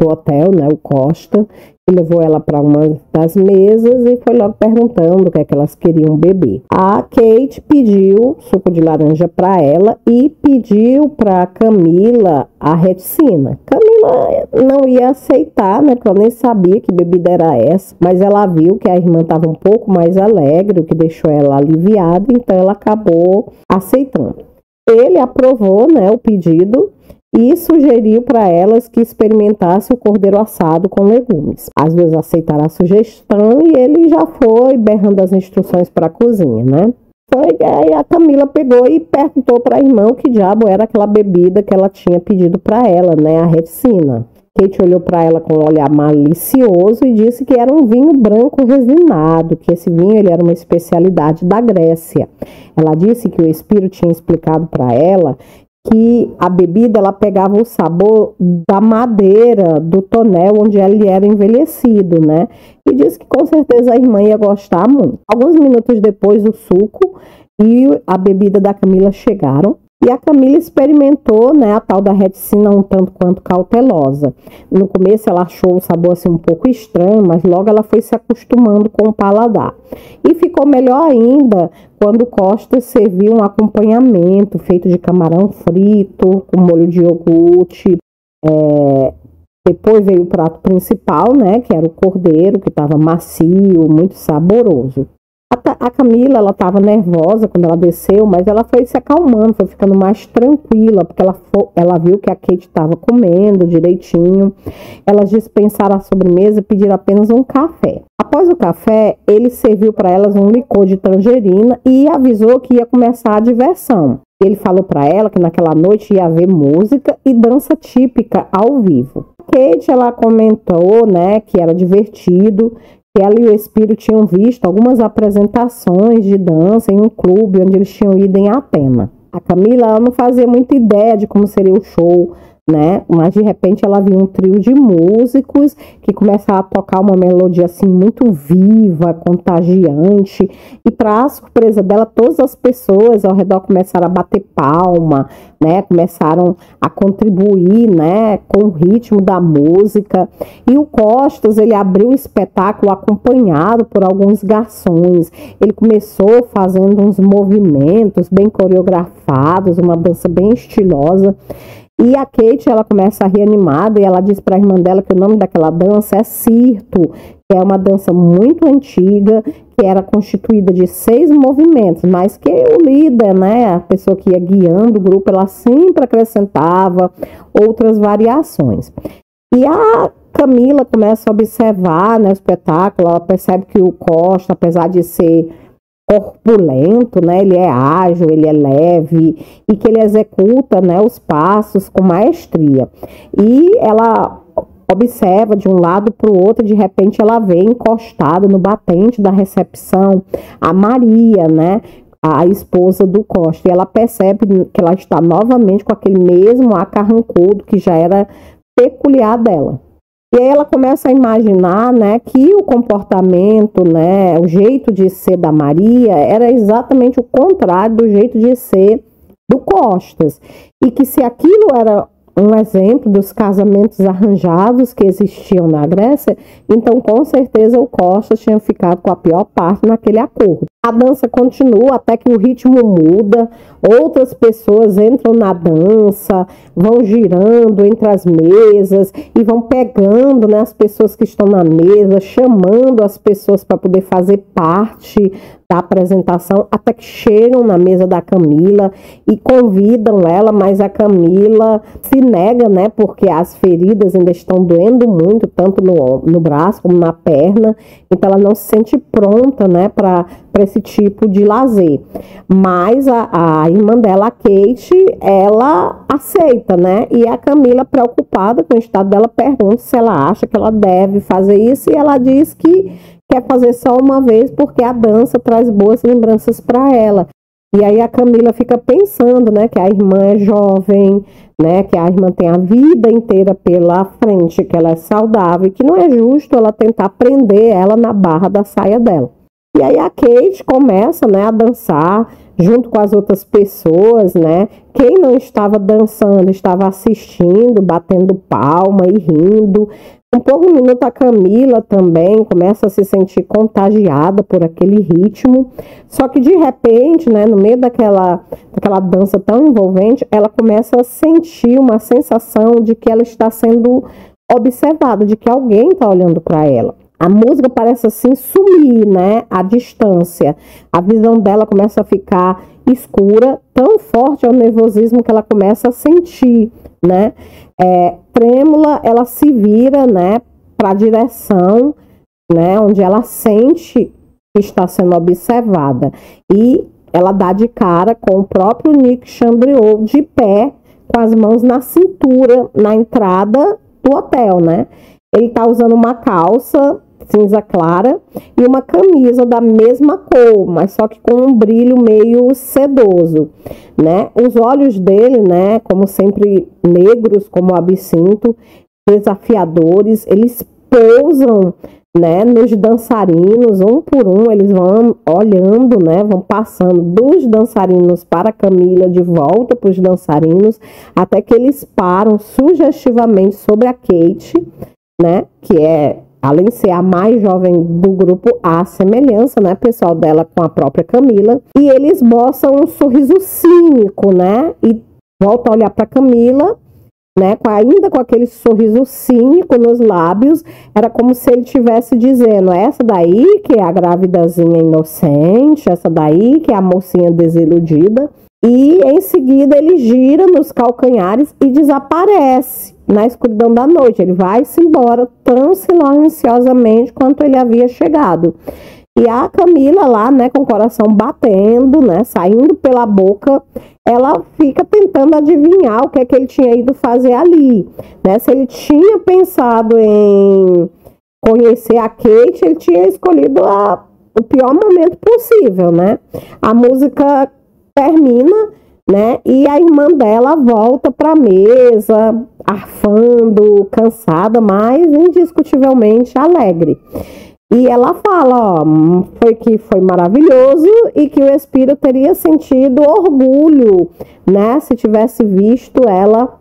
hotel, né, o Costa, que levou ela para uma das mesas e foi logo perguntando o que é que elas queriam beber. A Kate pediu suco de laranja para ela e pediu para Camila a reticina. Camila não ia aceitar, né, porque ela nem sabia que bebida era essa, mas ela viu que a irmã estava um pouco mais alegre, o que deixou ela aliviada, então ela acabou aceitando. Ele aprovou, né, o pedido e sugeriu para elas que experimentasse o cordeiro assado com legumes. As duas aceitaram a sugestão e ele já foi berrando as instruções para a cozinha, né? Aí a Camila pegou e perguntou para a irmã o que diabo era aquela bebida que ela tinha pedido para ela, né? A reticina. Kate olhou para ela com um olhar malicioso e disse que era um vinho branco resinado, que esse vinho ele era uma especialidade da Grécia. Ela disse que o espírito tinha explicado para ela que a bebida ela pegava o sabor da madeira, do tonel onde ele era envelhecido, né? E disse que com certeza a irmã ia gostar muito. Alguns minutos depois, o suco e a bebida da Camila chegaram. E a Camila experimentou, né, a tal da reticina um tanto quanto cautelosa. No começo ela achou o sabor assim, um pouco estranho, mas logo ela foi se acostumando com o paladar. E ficou melhor ainda quando Costa serviu um acompanhamento feito de camarão frito, com molho de iogurte. Depois veio o prato principal, né, que era o cordeiro, que estava macio, muito saboroso. A Camila, ela estava nervosa quando ela desceu, mas ela foi se acalmando, foi ficando mais tranquila, porque ela viu que a Kate estava comendo direitinho. Elas dispensaram a sobremesa e pediram apenas um café. Após o café, ele serviu para elas um licor de tangerina e avisou que ia começar a diversão. Ele falou para ela que naquela noite ia haver música e dança típica ao vivo. Kate, ela comentou, né, que era divertido, que ela e o espírito tinham visto algumas apresentações de dança em um clube onde eles tinham ido em Atena. A Camila ela não fazia muita ideia de como seria o show, né? Mas de repente ela viu um trio de músicos que começaram a tocar uma melodia assim muito viva, contagiante, e para a surpresa dela, todas as pessoas ao redor começaram a bater palma, né? Começaram a contribuir, né, com o ritmo da música. E o Costas, ele abriu o espetáculo acompanhado por alguns garçons. Ele começou fazendo uns movimentos bem coreografados, uma dança bem estilosa. E a Kate, ela começa a rir animada e ela diz para a irmã dela que o nome daquela dança é Cirto, que é uma dança muito antiga, que era constituída de 6 movimentos, mas que o líder, né, a pessoa que ia guiando o grupo, ela sempre acrescentava outras variações. E a Camila começa a observar, né, o espetáculo, ela percebe que o Costa, apesar de ser corpulento, né, ele é ágil, ele é leve e que ele executa, né, os passos com maestria. E ela observa de um lado para o outro, de repente ela vê encostada no batente da recepção a Maria, né, a esposa do Costa, e ela percebe que ela está novamente com aquele mesmo ar carrancudo que já era peculiar dela. E aí ela começa a imaginar, né, que o comportamento, né, o jeito de ser da Maria era exatamente o contrário do jeito de ser do Costas. E que se aquilo era um exemplo dos casamentos arranjados que existiam na Grécia, então com certeza o Costas tinha ficado com a pior parte naquele acordo. A dança continua até que o ritmo muda, outras pessoas entram na dança, vão girando entre as mesas e vão pegando, né, as pessoas que estão na mesa, chamando as pessoas para poder fazer parte da apresentação, até que chegam na mesa da Camila e convidam ela, mas a Camila se nega, né, porque as feridas ainda estão doendo muito, tanto no braço como na perna, então ela não se sente pronta, né, para esse tipo de lazer. Mas a irmã dela, a Kate, ela aceita, né, e a Camila, preocupada com o estado dela, pergunta se ela acha que ela deve fazer isso, e ela diz que quer fazer só uma vez porque a dança traz boas lembranças para ela. E aí a Camila fica pensando, né, que a irmã é jovem, né, que a irmã tem a vida inteira pela frente, que ela é saudável e que não é justo ela tentar prender ela na barra da saia dela. E aí a Kate começa, né, a dançar junto com as outras pessoas, né? Quem não estava dançando estava assistindo, batendo palma e rindo. Um pouco de minuto a Camila também começa a se sentir contagiada por aquele ritmo, só que de repente, né, no meio daquela dança tão envolvente, ela começa a sentir uma sensação de que ela está sendo observada, de que alguém está olhando para ela. A música parece assim sumir, né, à distância. A visão dela começa a ficar escura, tão forte é o nervosismo que ela começa a sentir, né? Trêmula, ela se vira, né, para a direção, né, onde ela sente que está sendo observada. E ela dá de cara com o próprio Nick Chambriot de pé, com as mãos na cintura, na entrada do hotel, né? Ele está usando uma calça cinza clara e uma camisa da mesma cor, mas só que com um brilho meio sedoso, né? Os olhos dele, né, como sempre negros como o absinto, desafiadores, eles pousam, né, nos dançarinos, um por um, eles vão olhando, né, vão passando dos dançarinos para a Camila, de volta para os dançarinos, até que eles param sugestivamente sobre a Kate, né, que é, além de ser a mais jovem do grupo, há semelhança, né, pessoal, dela com a própria Camila, e eles mostram um sorriso cínico, né, e volta a olhar para Camila, né, ainda com aquele sorriso cínico nos lábios, era como se ele estivesse dizendo, essa daí que é a gravidazinha inocente, essa daí que é a mocinha desiludida, e em seguida ele gira nos calcanhares e desaparece na escuridão da noite. Ele vai-se embora tão silenciosamente quanto ele havia chegado. E a Camila lá, né, com o coração batendo, né, saindo pela boca, ela fica tentando adivinhar o que é que ele tinha ido fazer ali, né? Se ele tinha pensado em conhecer a Kate, ele tinha escolhido o pior momento possível, né? A música termina, né? E a irmã dela volta para a mesa, arfando, cansada, mas indiscutivelmente alegre. E ela fala, ó, foi maravilhoso e que o espírito teria sentido orgulho, né, se tivesse visto ela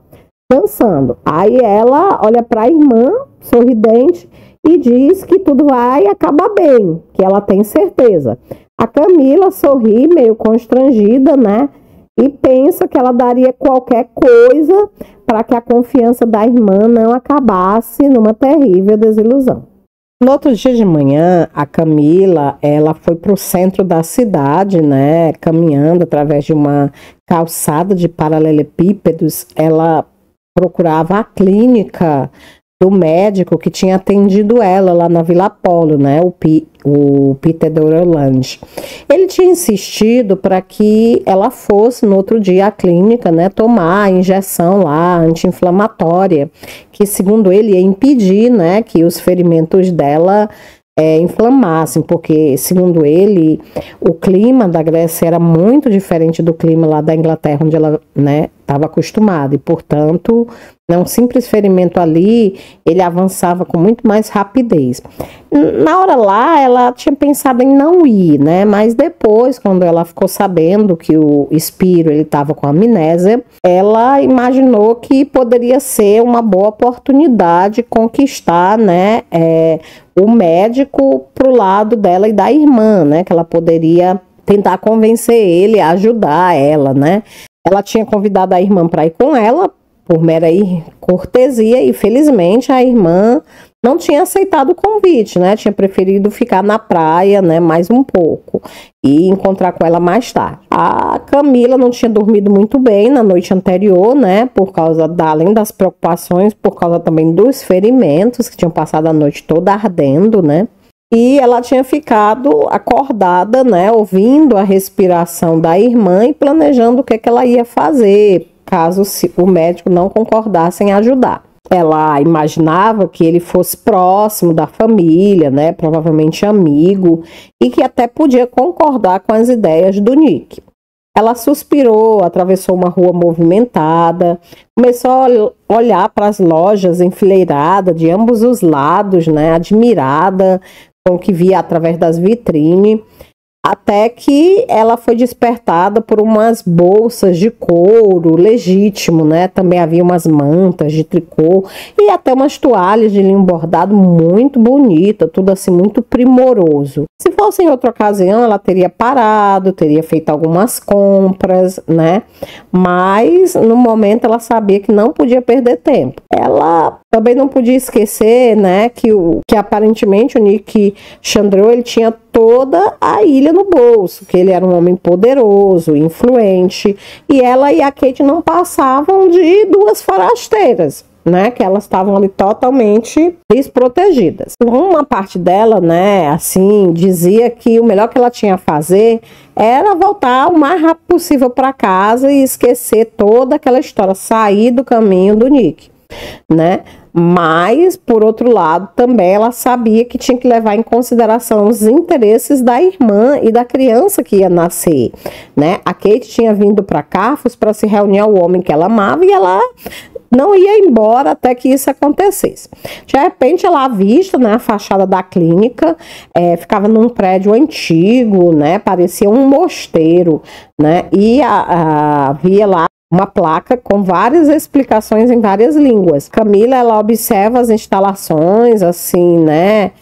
dançando. Aí ela olha para a irmã, sorridente, e diz que tudo vai acabar bem, que ela tem certeza. A Camila sorri, meio constrangida, né, e pensa que ela daria qualquer coisa para que a confiança da irmã não acabasse numa terrível desilusão. No outro dia de manhã, a Camila, ela foi para o centro da cidade, né, caminhando através de uma calçada de paralelepípedos. Ela procurava a clínica do médico que tinha atendido ela lá na Vila Apolo, né, o Peter Doroland. Ele tinha insistido para que ela fosse no outro dia à clínica, né, tomar a injeção lá anti-inflamatória, que segundo ele ia impedir, né, que os ferimentos dela inflamassem, porque segundo ele o clima da Grécia era muito diferente do clima lá da Inglaterra, onde ela, né, estava acostumada, e portanto um simples ferimento ali, ele avançava com muito mais rapidez. Na hora lá, ela tinha pensado em não ir, né? Mas depois, quando ela ficou sabendo que o Spiro, ele estava com amnésia, ela imaginou que poderia ser uma boa oportunidade conquistar, né, o médico pro lado dela e da irmã, né? Que ela poderia tentar convencer ele a ajudar ela, né? Ela tinha convidado a irmã para ir com ela, por mera cortesia, e felizmente a irmã não tinha aceitado o convite, né? Tinha preferido ficar na praia, né, mais um pouco e encontrar com ela mais tarde. A Camila não tinha dormido muito bem na noite anterior, né, por causa além das preocupações, por causa também dos ferimentos, que tinham passado a noite toda ardendo, né? E ela tinha ficado acordada, né, ouvindo a respiração da irmã e planejando o que ela ia fazer, caso o médico não concordasse em ajudar. Ela imaginava que ele fosse próximo da família, né, provavelmente amigo, e que até podia concordar com as ideias do Nick. Ela suspirou, atravessou uma rua movimentada, começou a olhar para as lojas enfileiradas de ambos os lados, né, admirada com o que via através das vitrines, até que ela foi despertada por umas bolsas de couro legítimo, né? Também havia umas mantas de tricô e até umas toalhas de linho bordado muito bonita, tudo assim muito primoroso. Se fosse em outra ocasião, ela teria parado, teria feito algumas compras, né? Mas no momento ela sabia que não podia perder tempo. Ela também não podia esquecer, né, que aparentemente o Nick Chandreau, ele tinha toda a ilha no bolso, que ele era um homem poderoso, influente, e ela e a Kate não passavam de duas forasteiras, né, que elas estavam ali totalmente desprotegidas. Uma parte dela, né, assim, dizia que o melhor que ela tinha a fazer era voltar o mais rápido possível para casa e esquecer toda aquela história, sair do caminho do Nick, né? Mas, por outro lado, também ela sabia que tinha que levar em consideração os interesses da irmã e da criança que ia nascer, né? A Kate tinha vindo para Carfos para se reunir ao homem que ela amava e ela não ia embora até que isso acontecesse. De repente, ela avista, né, a fachada da clínica, ficava num prédio antigo, né? Parecia um mosteiro, né? E via lá uma placa com várias explicações em várias línguas. Camila, ela observa as instalações, assim, né?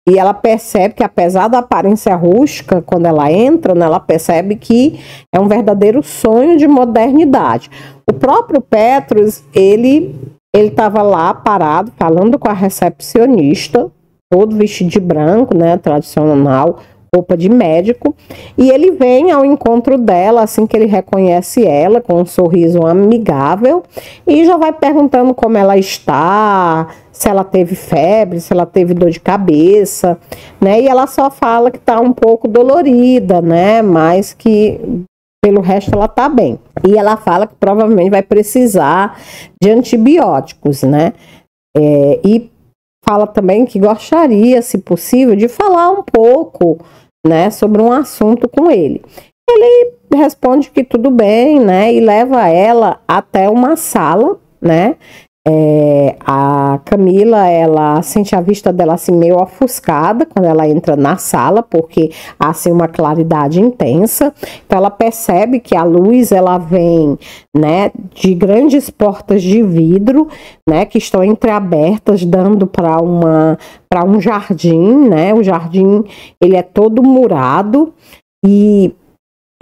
E ela percebe que, apesar da aparência rústica, quando ela entra, né, ela percebe que é um verdadeiro sonho de modernidade. O próprio Petrus, ele estava lá parado, falando com a recepcionista, todo vestido de branco, né, tradicional, roupa de médico, e ele vem ao encontro dela assim que ele reconhece ela, com um sorriso amigável, e já vai perguntando como ela está, se ela teve febre, se ela teve dor de cabeça, né? E ela só fala que está um pouco dolorida, né? Mas que pelo resto ela está bem. E ela fala que provavelmente vai precisar de antibióticos, né? E fala também que gostaria, se possível, de falar um pouco, né, sobre um assunto com ele. Ele responde que tudo bem, né, e leva ela até uma sala, né. A Camila, ela sente a vista dela assim meio ofuscada quando ela entra na sala, porque há assim uma claridade intensa. Então ela percebe que a luz, ela vem, né, de grandes portas de vidro, né, que estão entreabertas, dando para um jardim, né. O jardim, ele é todo murado e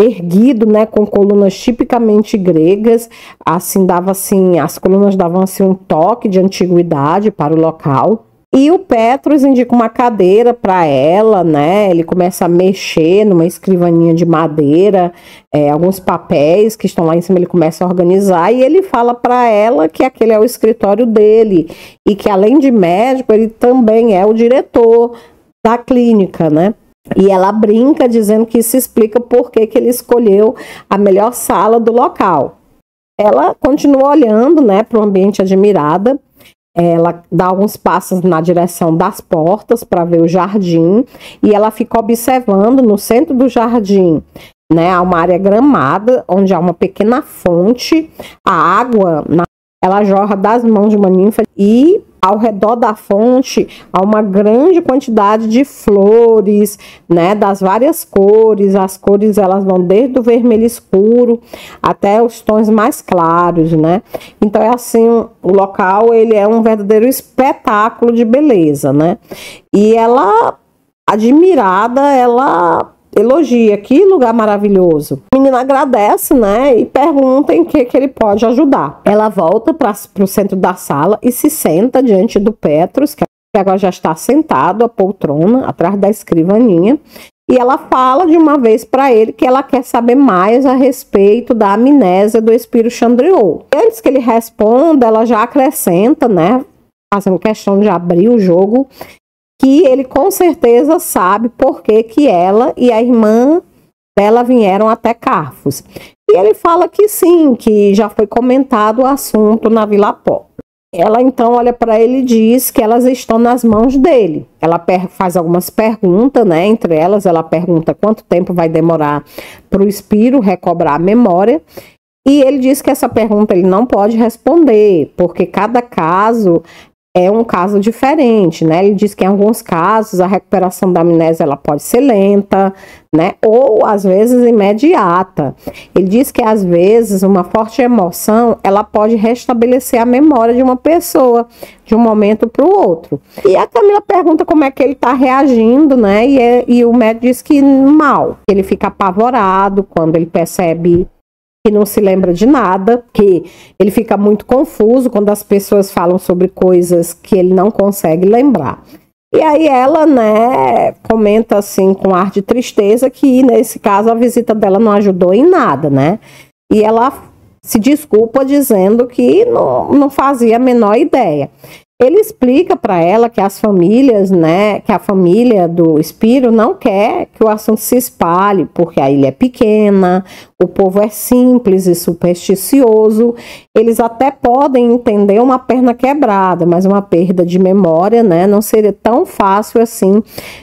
erguido, né, com colunas tipicamente gregas, assim dava assim, as colunas davam assim um toque de antiguidade para o local. E o Petrus indica uma cadeira para ela, né? Ele começa a mexer numa escrivaninha de madeira, alguns papéis que estão lá em cima ele começa a organizar e ele fala para ela que aquele é o escritório dele e que além de médico ele também é o diretor da clínica, né? E ela brinca dizendo que isso explica por que ele escolheu a melhor sala do local. Ela continua olhando, né, para o ambiente admirada. Ela dá alguns passos na direção das portas para ver o jardim. E ela fica observando no centro do jardim, né, há uma área gramada, onde há uma pequena fonte. A água, ela jorra das mãos de uma ninfa e ao redor da fonte há uma grande quantidade de flores, né, das várias cores. As cores elas vão desde o vermelho escuro até os tons mais claros, né? Então é assim, o local ele é um verdadeiro espetáculo de beleza, né? E ela, admirada, ela elogia, que lugar maravilhoso. A menina agradece, né, e pergunta em que ele pode ajudar. Ela volta para o centro da sala e se senta diante do Petrus, que agora já está sentado à poltrona, atrás da escrivaninha, e ela fala de uma vez para ele que ela quer saber mais a respeito da amnésia do espírito Chandriot. Antes que ele responda, ela já acrescenta, né, fazendo questão de abrir o jogo, que ele com certeza sabe por que ela e a irmã dela vieram até Carfos. E ele fala que sim, que já foi comentado o assunto na Vila Pó. Ela então olha para ele e diz que elas estão nas mãos dele. Ela faz algumas perguntas, né? Entre elas, ela pergunta quanto tempo vai demorar para o espírito recobrar a memória. E ele diz que essa pergunta ele não pode responder, porque cada caso é um caso diferente, né? Ele diz que em alguns casos a recuperação da amnésia ela pode ser lenta, né? Ou às vezes imediata. Ele diz que às vezes uma forte emoção ela pode restabelecer a memória de uma pessoa de um momento para o outro. E a Camila pergunta como é que ele está reagindo, né? E o médico diz que mal. Ele fica apavorado quando ele percebe que não se lembra de nada, que ele fica muito confuso quando as pessoas falam sobre coisas que ele não consegue lembrar. E aí ela, né, comenta assim com ar de tristeza que nesse caso a visita dela não ajudou em nada, né? E ela se desculpa dizendo que não fazia a menor ideia. Ele explica para ela que as famílias, né, que a família do espírito não quer que o assunto se espalhe, porque a ilha é pequena, o povo é simples e supersticioso. Eles até podem entender uma perna quebrada, mas uma perda de memória, né, não seria tão fácil assim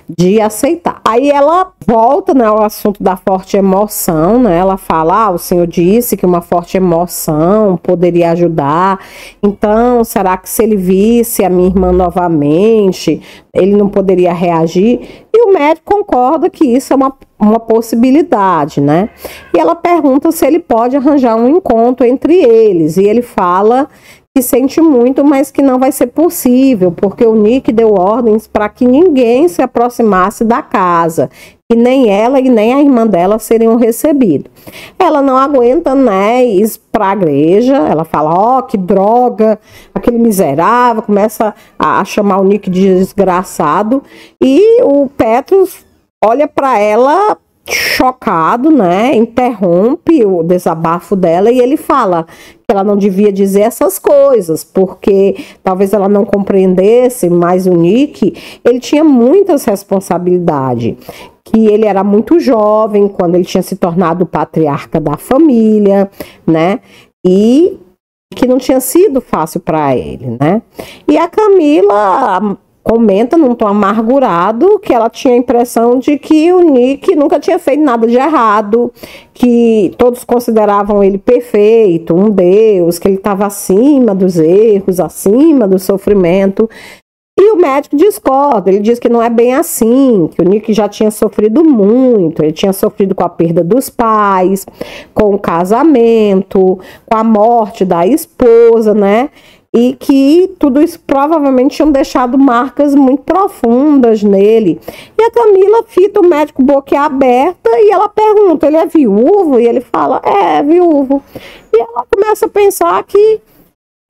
de aceitar. Aí ela volta, né, ao assunto da forte emoção, né? Ela fala, o senhor disse que uma forte emoção poderia ajudar. Então, será que se ele visse a minha irmã novamente, ele não poderia reagir? E o médico concorda que isso é uma possibilidade, né? E ela pergunta se ele pode arranjar um encontro entre eles, e ele fala que sente muito, mas que não vai ser possível, porque o Nick deu ordens para que ninguém se aproximasse da casa, e nem ela e nem a irmã dela seriam recebidos. Ela não aguenta, né, ir para a igreja. Ela fala, que droga, aquele miserável, começa a chamar o Nick de desgraçado, e o Petrus olha para ela chocado, né, interrompe o desabafo dela e ele fala que ela não devia dizer essas coisas, porque talvez ela não compreendesse, mas o Nick, ele tinha muitas responsabilidades, que ele era muito jovem quando ele tinha se tornado o patriarca da família, né, e que não tinha sido fácil para ele, né. E a Camila comenta num tom amargurado que ela tinha a impressão de que o Nick nunca tinha feito nada de errado, que todos consideravam ele perfeito, um deus, que ele estava acima dos erros, acima do sofrimento. E o médico discorda, ele diz que não é bem assim, que o Nick já tinha sofrido muito, ele tinha sofrido com a perda dos pais, com o casamento, com a morte da esposa, né? e que tudo isso provavelmente tinham deixado marcas muito profundas nele. E a Camila fita o médico boquiaberta e ela pergunta, ele é viúvo? E ele fala, é viúvo. E ela começa a pensar que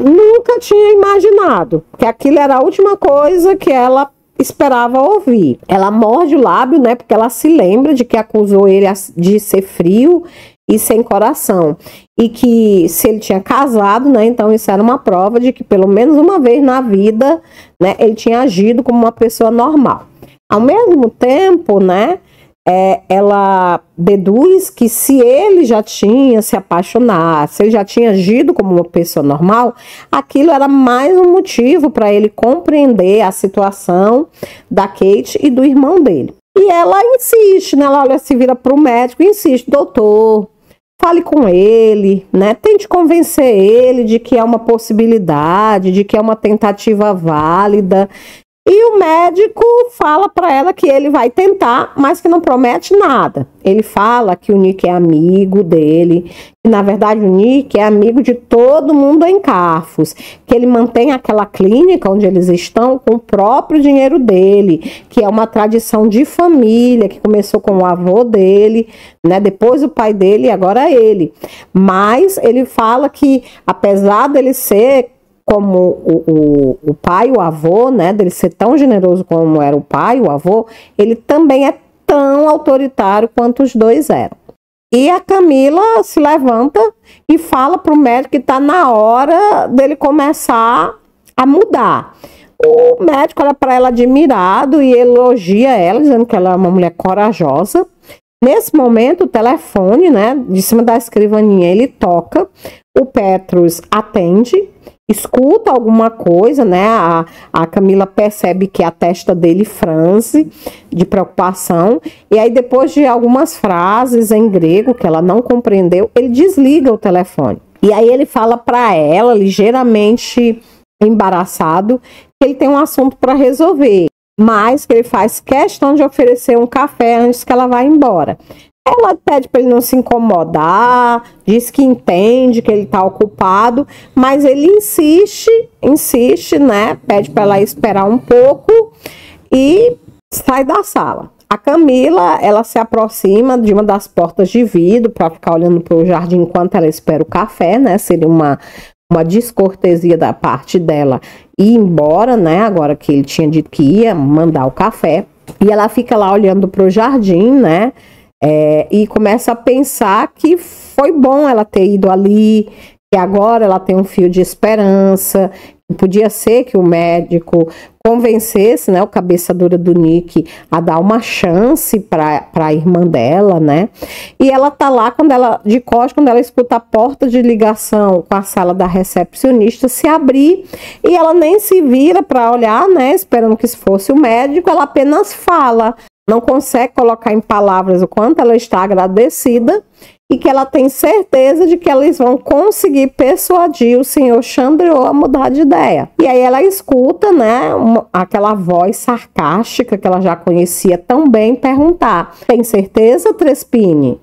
nunca tinha imaginado que aquilo era a última coisa que ela esperava ouvir. Ela morde o lábio, né, porque ela se lembra de que acusou ele de ser frio e sem coração. E que se ele tinha casado, né, então isso era uma prova de que pelo menos uma vez na vida, né, ele tinha agido como uma pessoa normal. Ao mesmo tempo, né, ela deduz que se ele já tinha se apaixonado, se ele já tinha agido como uma pessoa normal, aquilo era mais um motivo para ele compreender a situação da Kate e do irmão dele. E ela insiste, né? Ela olha, se vira para o médico e insiste, doutor, fale com ele, né? Tente convencer ele de que é uma possibilidade, de que é uma tentativa válida. E o médico fala para ela que ele vai tentar, mas que não promete nada. Ele fala que o Nick é amigo dele, que na verdade o Nick é amigo de todo mundo em Carfos, que ele mantém aquela clínica onde eles estão com o próprio dinheiro dele, que é uma tradição de família, que começou com o avô dele, né, depois o pai dele e agora ele. Mas ele fala que apesar dele ser como o pai, o avô, né, dele ser tão generoso como era o pai, o avô, ele também é tão autoritário quanto os dois eram. E a Camila se levanta e fala para o médico que está na hora dele começar a mudar. O médico olha para ela admirado e elogia ela, dizendo que ela é uma mulher corajosa. Nesse momento, o telefone, né, de cima da escrivaninha, ele toca, o Petrus atende, escuta alguma coisa, né? A Camila percebe que a testa dele franze de preocupação. E aí, depois de algumas frases em grego que ela não compreendeu, ele desliga o telefone. E aí ele fala para ela, ligeiramente embaraçado, que ele tem um assunto para resolver, mas que ele faz questão de oferecer um café antes que ela vá embora. Ela pede para ele não se incomodar, diz que entende que ele está ocupado, mas ele insiste, né? Pede para ela esperar um pouco e sai da sala. A Camila, ela se aproxima de uma das portas de vidro para ficar olhando para o jardim enquanto ela espera o café, né? Seria uma descortesia da parte dela ir embora, né? Agora que ele tinha dito que ia mandar o café. E ela fica lá olhando para o jardim, né? E começa a pensar que foi bom ela ter ido ali, que agora ela tem um fio de esperança, que podia ser que o médico convencesse, né, o cabeça dura do Nick a dar uma chance para a irmã dela, né? E ela tá lá de costas, quando ela escuta a porta de ligação com a sala da recepcionista se abrir, e ela nem se vira para olhar, né, esperando que fosse o médico, ela apenas fala. Não consegue colocar em palavras o quanto ela está agradecida e que ela tem certeza de que eles vão conseguir persuadir o senhor Chandriot a mudar de ideia. E aí ela escuta, né, aquela voz sarcástica que ela já conhecia tão bem perguntar: tem certeza, Trespini?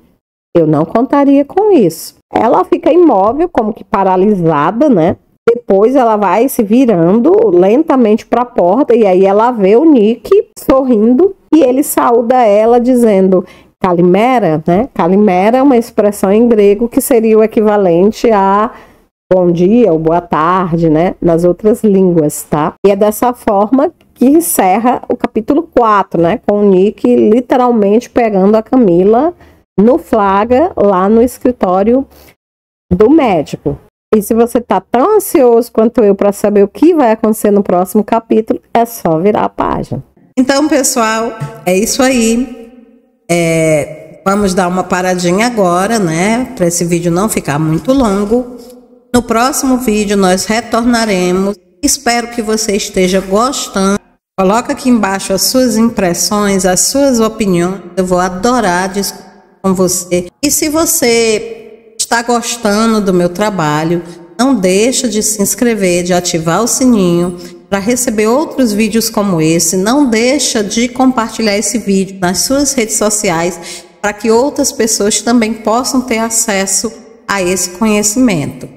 Eu não contaria com isso. Ela fica imóvel, como que paralisada, né? Depois ela vai se virando lentamente para a porta e aí ela vê o Nick sorrindo e ele saúda ela dizendo Kalimera, né? Kalimera é uma expressão em grego que seria o equivalente a bom dia ou boa tarde, né? Nas outras línguas, tá? E é dessa forma que encerra o capítulo 4, né? Com o Nick literalmente pegando a Camila no flagra lá no escritório do médico. E se você está tão ansioso quanto eu para saber o que vai acontecer no próximo capítulo, é só virar a página. Então, pessoal, é isso aí. Vamos dar uma paradinha agora, né? Para esse vídeo não ficar muito longo. No próximo vídeo nós retornaremos. Espero que você esteja gostando. Coloca aqui embaixo as suas impressões, as suas opiniões. Eu vou adorar discutir com você. E se você está gostando do meu trabalho, não deixa de se inscrever, de ativar o sininho para receber outros vídeos como esse. Não deixa de compartilhar esse vídeo nas suas redes sociais para que outras pessoas também possam ter acesso a esse conhecimento.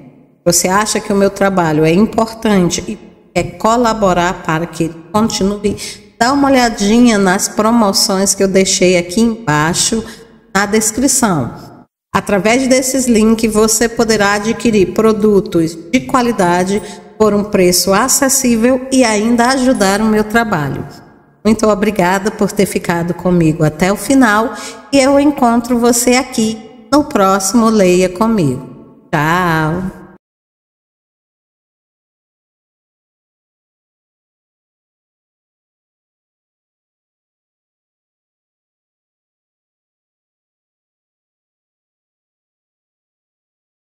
você acha que o meu trabalho é importante e quer colaborar para que ele continue, dá uma olhadinha nas promoções que eu deixei aqui embaixo na descrição. Através desses links você poderá adquirir produtos de qualidade por um preço acessível e ainda ajudar o meu trabalho. Muito obrigada por ter ficado comigo até o final e eu encontro você aqui no próximo Leia Comigo. Tchau!